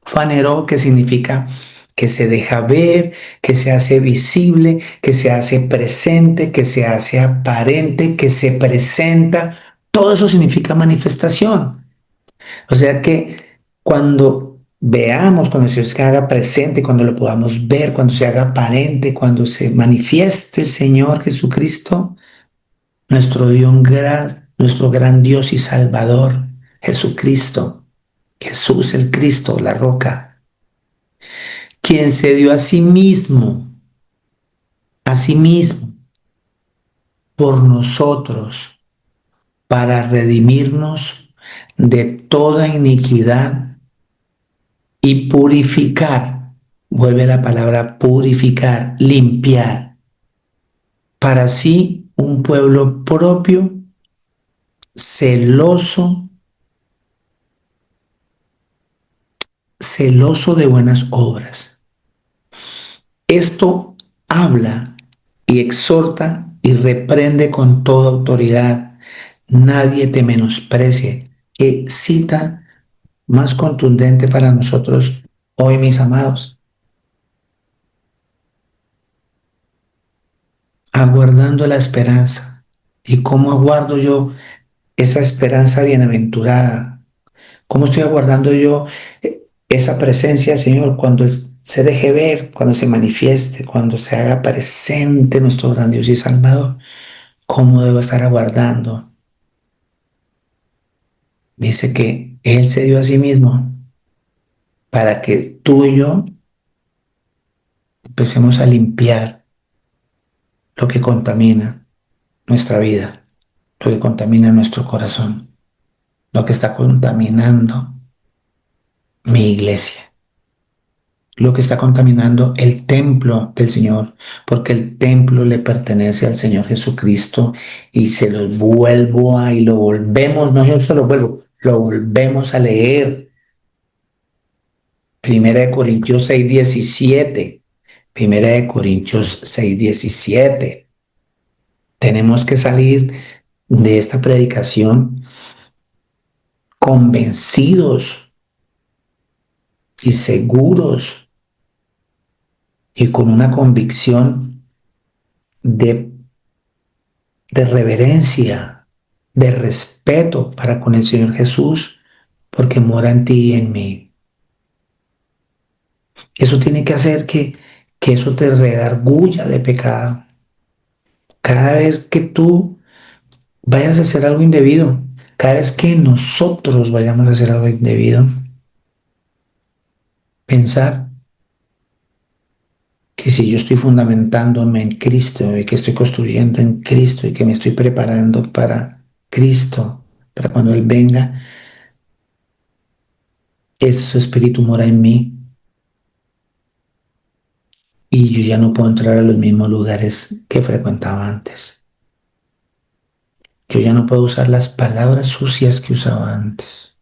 A: Fanero, que significa que se deja ver, que se hace visible, que se hace presente, que se hace aparente, que se presenta. Todo eso significa manifestación. O sea que cuando veamos, cuando se haga presente, cuando lo podamos ver, cuando se haga aparente, cuando se manifieste el Señor Jesucristo, nuestro gran Dios y Salvador, Jesucristo, Jesús el Cristo, la roca, quien se dio a sí mismo, por nosotros, para redimirnos de toda iniquidad y purificar, vuelve la palabra purificar, limpiar, para sí un pueblo propio, celoso, celoso de buenas obras. Esto habla y exhorta y reprende con toda autoridad. Nadie te menosprecie. Qué cita más contundente para nosotros hoy, mis amados. Aguardando la esperanza. ¿Y cómo aguardo yo esa esperanza bienaventurada? ¿Cómo estoy aguardando yo esa presencia, Señor, cuando Él se deje ver, cuando se manifieste, cuando se haga presente nuestro gran Dios y Salvador? ¿Cómo debo estar aguardando? Dice que Él se dio a sí mismo para que tú y yo empecemos a limpiar lo que contamina nuestra vida, lo que contamina nuestro corazón, lo que está contaminando mi iglesia, lo que está contaminando el templo del Señor, porque el templo le pertenece al Señor Jesucristo y se lo vuelvo a, y lo volvemos, no yo se lo vuelvo, lo volvemos a leer. Primera de Corintios 6:17. Primera de Corintios 6:17. Tenemos que salir de esta predicación convencidos y seguros y con una convicción de, de reverencia, de respeto para con el Señor Jesús, porque mora en ti y en mí. Eso tiene que hacer que eso te redarguya de pecado. Cada vez que tú vayas a hacer algo indebido, cada vez que nosotros vayamos a hacer algo indebido, pensar que si yo estoy fundamentándome en Cristo y que estoy construyendo en Cristo y que me estoy preparando para Cristo, para cuando Él venga, su espíritu mora en mí y yo ya no puedo entrar a los mismos lugares que frecuentaba antes. Yo ya no puedo usar las palabras sucias que usaba antes.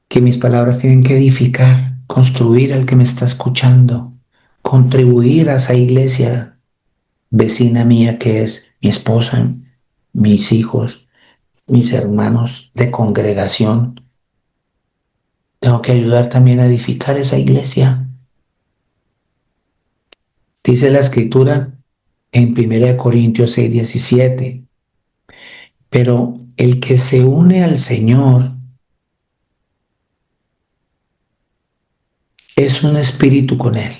A: Que mis palabras tienen que edificar, construir al que me está escuchando, contribuir a esa iglesia vecina mía que es mi esposa, mis hijos, mis hermanos de congregación. Tengo que ayudar también a edificar esa iglesia. Dice la escritura en 1 Corintios 6:17, pero el que se une al Señor es un espíritu con Él.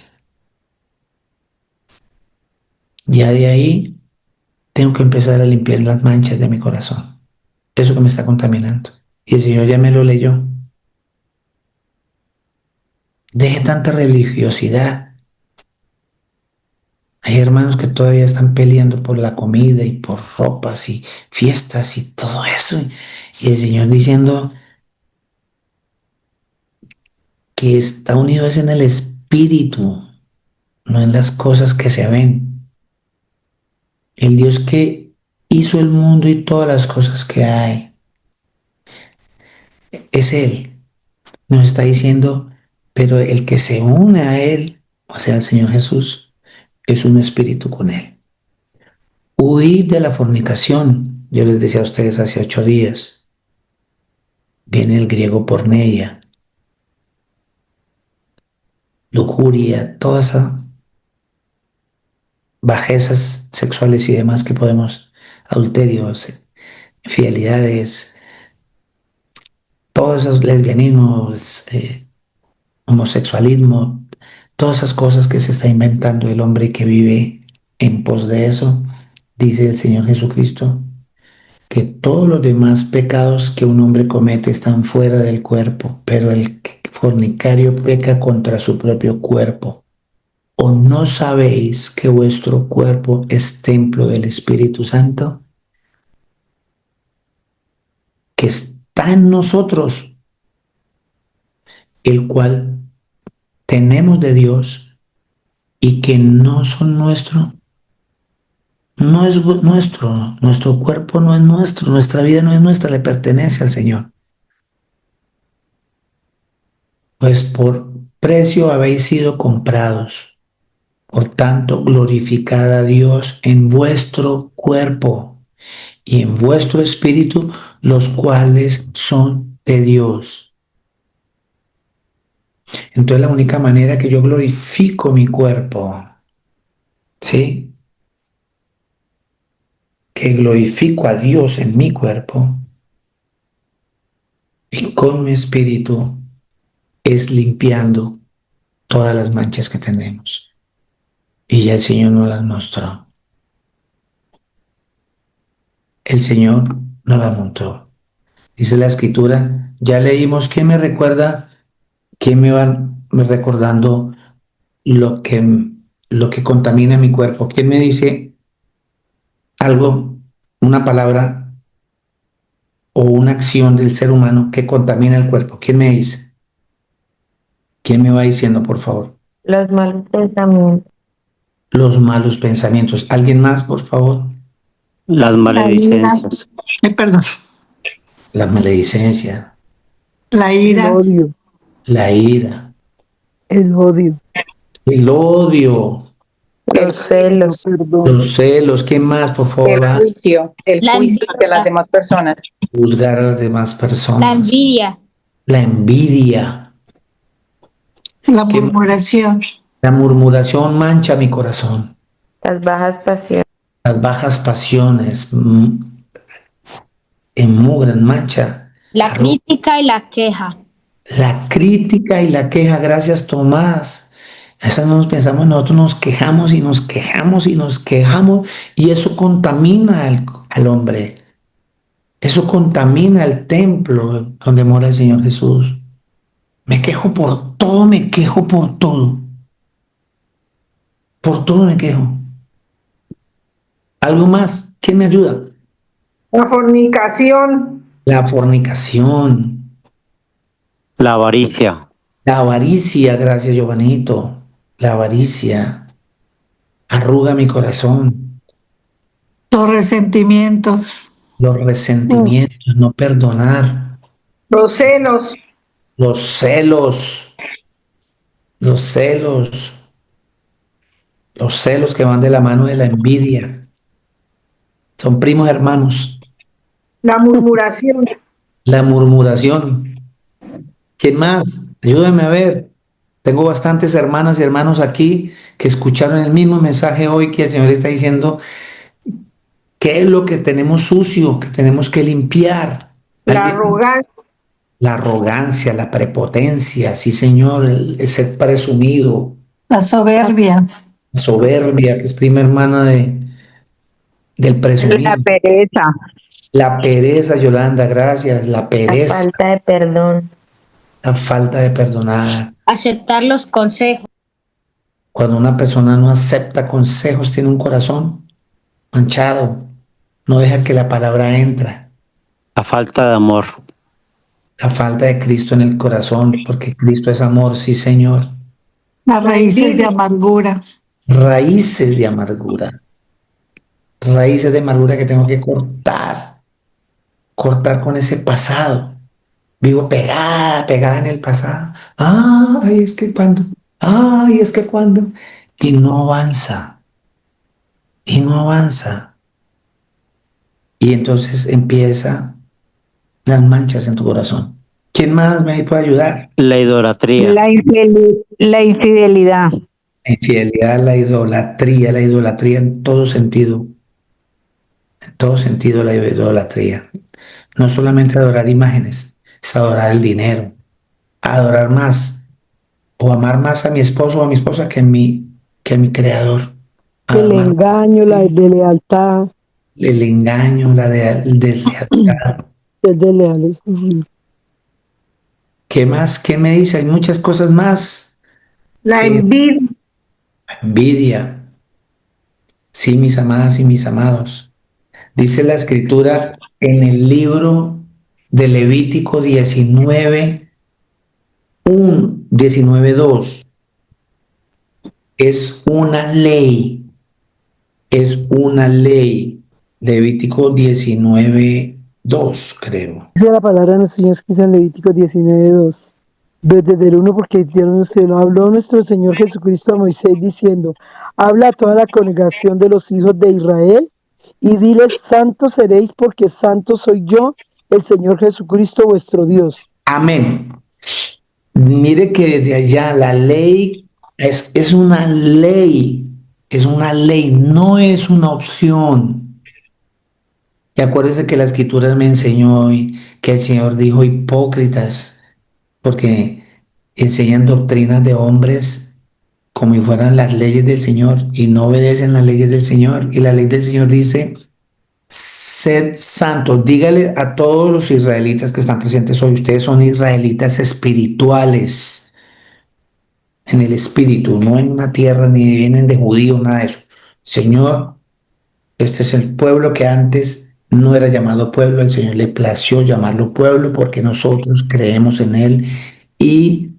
A: Ya de ahí tengo que empezar a limpiar las manchas de mi corazón, eso que me está contaminando. Y el Señor ya me lo leyó. Deje tanta religiosidad. Hay hermanos que todavía están peleando por la comida y por ropas y fiestas y todo eso. Y el Señor diciendo que está unido es en el espíritu, no en las cosas que se ven. El Dios que hizo el mundo y todas las cosas que hay, es Él. Nos está diciendo, pero el que se une a Él, o sea, el Señor Jesús, es un espíritu con Él. Huid de la fornicación. Yo les decía a ustedes hace 8 días. Viene el griego porneia, lujuria, todas esas bajezas sexuales y demás que podemos, adulterios, infidelidades, todos esos lesbianismos, homosexualismo, todas esas cosas que se está inventando el hombre que vive en pos de eso, dice el Señor Jesucristo, que todos los demás pecados que un hombre comete están fuera del cuerpo, pero el fornicario peca contra su propio cuerpo. ¿O no sabéis que vuestro cuerpo es templo del Espíritu Santo, que está en nosotros, el cual tenemos de Dios y que no son nuestro? No es nuestro, nuestro cuerpo no es nuestro, nuestra vida no es nuestra, le pertenece al Señor. Pues por precio habéis sido comprados. Por tanto, glorificad a Dios en vuestro cuerpo y en vuestro espíritu, los cuales son de Dios. Entonces, la única manera que yo glorifico mi cuerpo, ¿sí? Que glorifico a Dios en mi cuerpo y con mi espíritu, es limpiando todas las manchas que tenemos. Y ya el Señor nos las mostró. El Señor nos las mostró. Dice la escritura, ya leímos. ¿Quién me recuerda? ¿Quién me va recordando lo que contamina mi cuerpo? ¿Quién me dice algo, una palabra o una acción del ser humano que contamina el cuerpo? ¿Quién me dice? ¿Quién me va diciendo, por favor?
D: Los malos pensamientos.
A: Los malos pensamientos. ¿Alguien más, por favor?
E: Las maledicencias.
B: Perdón.
A: La maledicencia,
B: La
C: El
B: ira,
C: odio,
A: la ira,
C: el odio,
A: el odio,
D: Los celos.
C: perdón,
A: los celos. ¿Qué más, por favor,
F: El
A: va a
F: juicio
G: La
F: hacia las
G: envidia.
F: demás personas.
A: juzgar a las demás
G: La
A: personas?
G: envidia.
A: La envidia,
B: la
A: ¿Qué más?
B: murmuración,
A: La murmuración mancha mi corazón.
D: Las bajas pasiones.
A: Las bajas pasiones enmugran, mancha.
G: La
A: arruga.
G: crítica y la queja.
A: La crítica y la queja. Gracias, Tomás. Eso no nos pensamos, nosotros nos quejamos y nos quejamos y nos quejamos, y eso contamina al hombre. Eso contamina el templo donde mora el Señor Jesús. Me quejo por todo, me quejo por todo. Por todo me quejo. ¿Algo más? ¿Quién me ayuda?
H: La fornicación,
A: La fornicación,
E: La avaricia.
A: la avaricia, gracias, Giovanito. La avaricia arruga mi corazón.
B: los resentimientos,
A: Los resentimientos, no perdonar.
H: los celos,
A: Los celos, los celos, los celos que van de la mano de la envidia. Son primos hermanos.
H: la murmuración,
A: La murmuración. ¿Quién más? Ayúdame a ver. Tengo bastantes hermanas y hermanos aquí que escucharon el mismo mensaje hoy que el Señor está diciendo, ¿qué es lo que tenemos sucio, que tenemos que limpiar?
H: La arrogancia.
A: La arrogancia, la prepotencia, sí, Señor, el ser presumido,
B: La soberbia.
A: la soberbia, que es prima hermana del
H: La
A: presumir.
H: pereza.
A: La pereza, Yolanda, gracias. La
D: La
A: pereza,
D: falta de perdón.
A: la falta de perdonar.
F: Aceptar los consejos.
A: Cuando una persona no acepta consejos, tiene un corazón manchado, no deja que la palabra entre.
E: La falta de amor.
A: La falta de Cristo en el corazón, porque Cristo es amor, sí, Señor.
B: Las raíces de amargura.
A: Raíces de amargura. Raíces de amargura que tengo que cortar con ese pasado. Vivo pegada en el pasado. Ay, es que cuando, ay, es que cuando. Y no avanza, y no avanza. Y entonces empieza las manchas en tu corazón. ¿Quién más me puede ayudar?
E: La idolatría.
H: La infidelidad.
A: La infidelidad, la idolatría en todo sentido la idolatría. No solamente adorar imágenes, es adorar el dinero, adorar más o amar más a mi esposo o a mi esposa que a mi creador.
C: El
A: Amar
C: engaño, la deslealtad,
A: el engaño, deslealtad.
C: es desleal.
A: ¿Qué más? ¿Qué me dice? Hay muchas cosas más.
H: La
A: Eh,
H: envidia.
A: envidia. Sí, mis amadas y mis amados. Dice la escritura en el libro de Levítico 19:2. Es una ley, es una ley. Levítico 19:2, creo.
C: Dice la palabra de nuestro Señor que dice en Levítico 19:2. Desde el 1, porque se lo habló nuestro Señor Jesucristo a Moisés diciendo: habla a toda la congregación de los hijos de Israel y diles: santos seréis, porque santo soy yo, el Señor Jesucristo vuestro Dios.
A: Amén. Mire que desde allá la ley es una ley, no es una opción. Y acuérdese que la escritura me enseñó hoy que el Señor dijo hipócritas, porque enseñan doctrinas de hombres como si fueran las leyes del Señor y no obedecen las leyes del Señor. Y la ley del Señor dice, sed santos. Dígale a todos los israelitas que están presentes hoy, ustedes son israelitas espirituales, en el espíritu, no en una tierra, ni vienen de judíos, nada de eso. Señor, este es el pueblo que antes no era llamado pueblo, el Señor le plació llamarlo pueblo porque nosotros creemos en Él y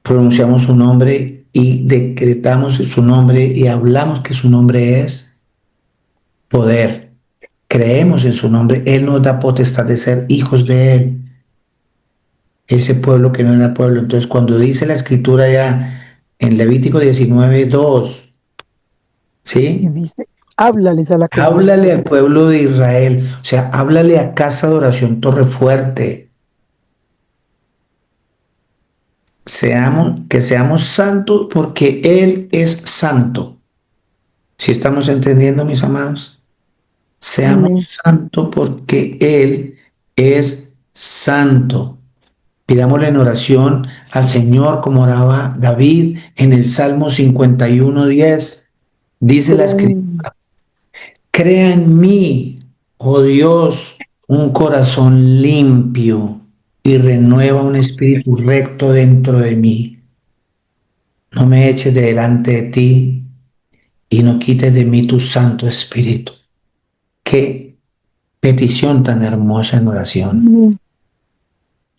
A: pronunciamos su nombre y decretamos su nombre y hablamos que su nombre es poder. Creemos en su nombre, Él nos da potestad de ser hijos de Él. Ese pueblo que no era pueblo. Entonces, cuando dice la escritura ya en Levítico 19:2,
C: Y
A: ¿sí?
C: dice: háblales a la
A: Háblale
C: congregación.
A: al pueblo de Israel, o sea, háblale a Casa de Oración Torre Fuerte. Que seamos santos porque Él es santo. ¿Sí estamos entendiendo, mis amados? Seamos
C: Amén.
A: santos porque Él es santo. Pidámosle en oración al Señor como oraba David en el Salmo 51:10. Dice la escritura, crea en mí, oh Dios, un corazón limpio y renueva un espíritu recto dentro de mí. No me eches de delante de ti y no quites de mí tu Santo Espíritu. Qué petición tan hermosa en oración.
C: Amén.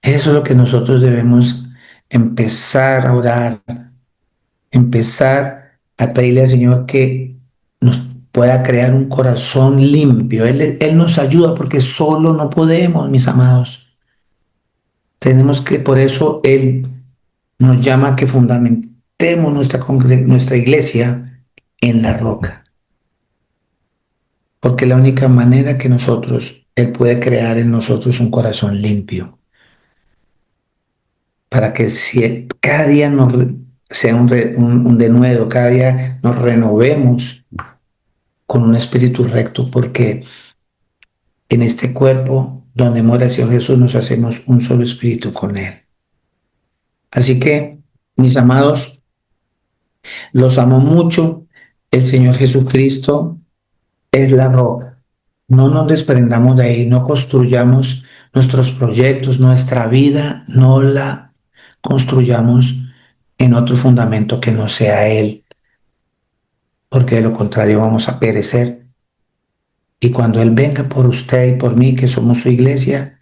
A: Eso es lo que nosotros debemos empezar a orar, empezar a pedirle al Señor que nos pueda crear un corazón limpio. Él nos ayuda porque solo no podemos, mis amados. Tenemos que, por eso Él nos llama a que fundamentemos nuestra iglesia en la roca. Porque la única manera que Él puede crear en nosotros un corazón limpio para que cada día sea un denuedo, cada día nos renovemos con un espíritu recto, porque en este cuerpo donde muere el Señor Jesús nos hacemos un solo espíritu con Él. Así que, mis amados, los amo mucho. El Señor Jesucristo es la roca. No nos desprendamos de ahí, no construyamos nuestros proyectos, nuestra vida, no la construyamos en otro fundamento que no sea Él, porque de lo contrario vamos a perecer. Y cuando Él venga por usted y por mí, que somos su iglesia,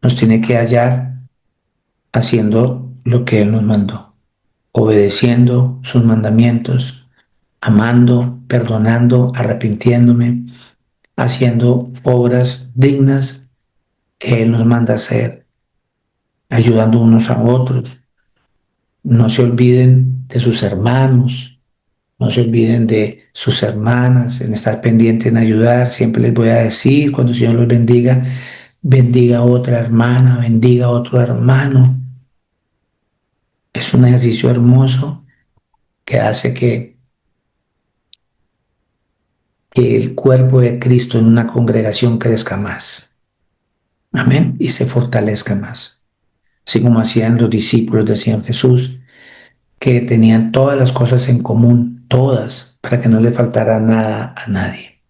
A: nos tiene que hallar haciendo lo que Él nos mandó, obedeciendo sus mandamientos, amando, perdonando, arrepintiéndome, haciendo obras dignas que Él nos manda hacer, ayudando unos a otros. No se olviden de sus hermanos, no se olviden de sus hermanas, en estar pendiente, en ayudar. Siempre les voy a decir, cuando el Señor los bendiga, bendiga a otra hermana, bendiga a otro hermano. Es un ejercicio hermoso que hace que el cuerpo de Cristo en una congregación crezca más. Amén. Y se fortalezca más. Así como hacían los discípulos del Señor Jesús, que tenían todas las cosas en común, todas, para que no le faltara nada a nadie.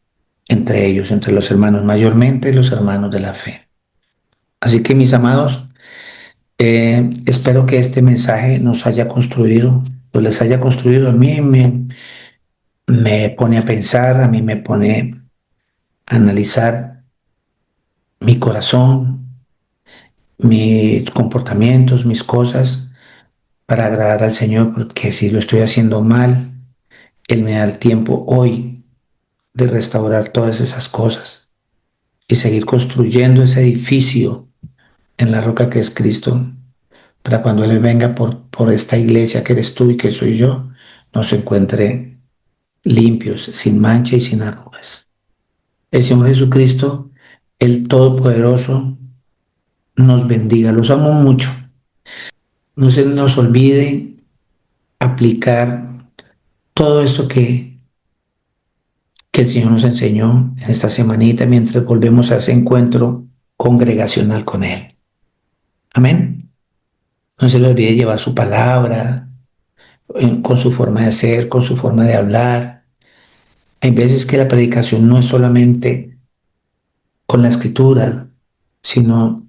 A: Entre ellos, entre los hermanos, mayormente los hermanos de la fe. Así que, mis amados, espero que este mensaje nos haya construido, o les haya construido. A mí me pone a pensar, a mí me pone a analizar mi corazón, mis comportamientos, mis cosas, para agradar al Señor, porque si lo estoy haciendo mal, Él me da el tiempo hoy de restaurar todas esas cosas y seguir construyendo ese edificio en la roca que es Cristo, para cuando Él venga por esta iglesia que eres tú y que soy yo, nos encuentre limpios, sin mancha y sin arrugas. El Señor Jesucristo, el Todopoderoso, nos bendiga. Los amo mucho. No se nos olvide aplicar todo esto que el Señor nos enseñó en esta semanita mientras volvemos a ese encuentro congregacional con Él. Amén. No se le olvide llevar su palabra, con su forma de ser, con su forma de hablar. Hay veces que la predicación no es solamente con la escritura, sino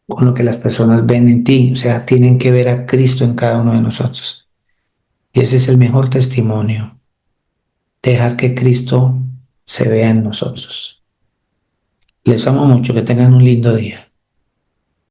A: con lo que las personas ven en ti. O sea, tienen que ver a Cristo en cada uno de nosotros. Y ese es el mejor testimonio. Dejar que Cristo se vea en nosotros. Les amo mucho, que tengan un lindo día.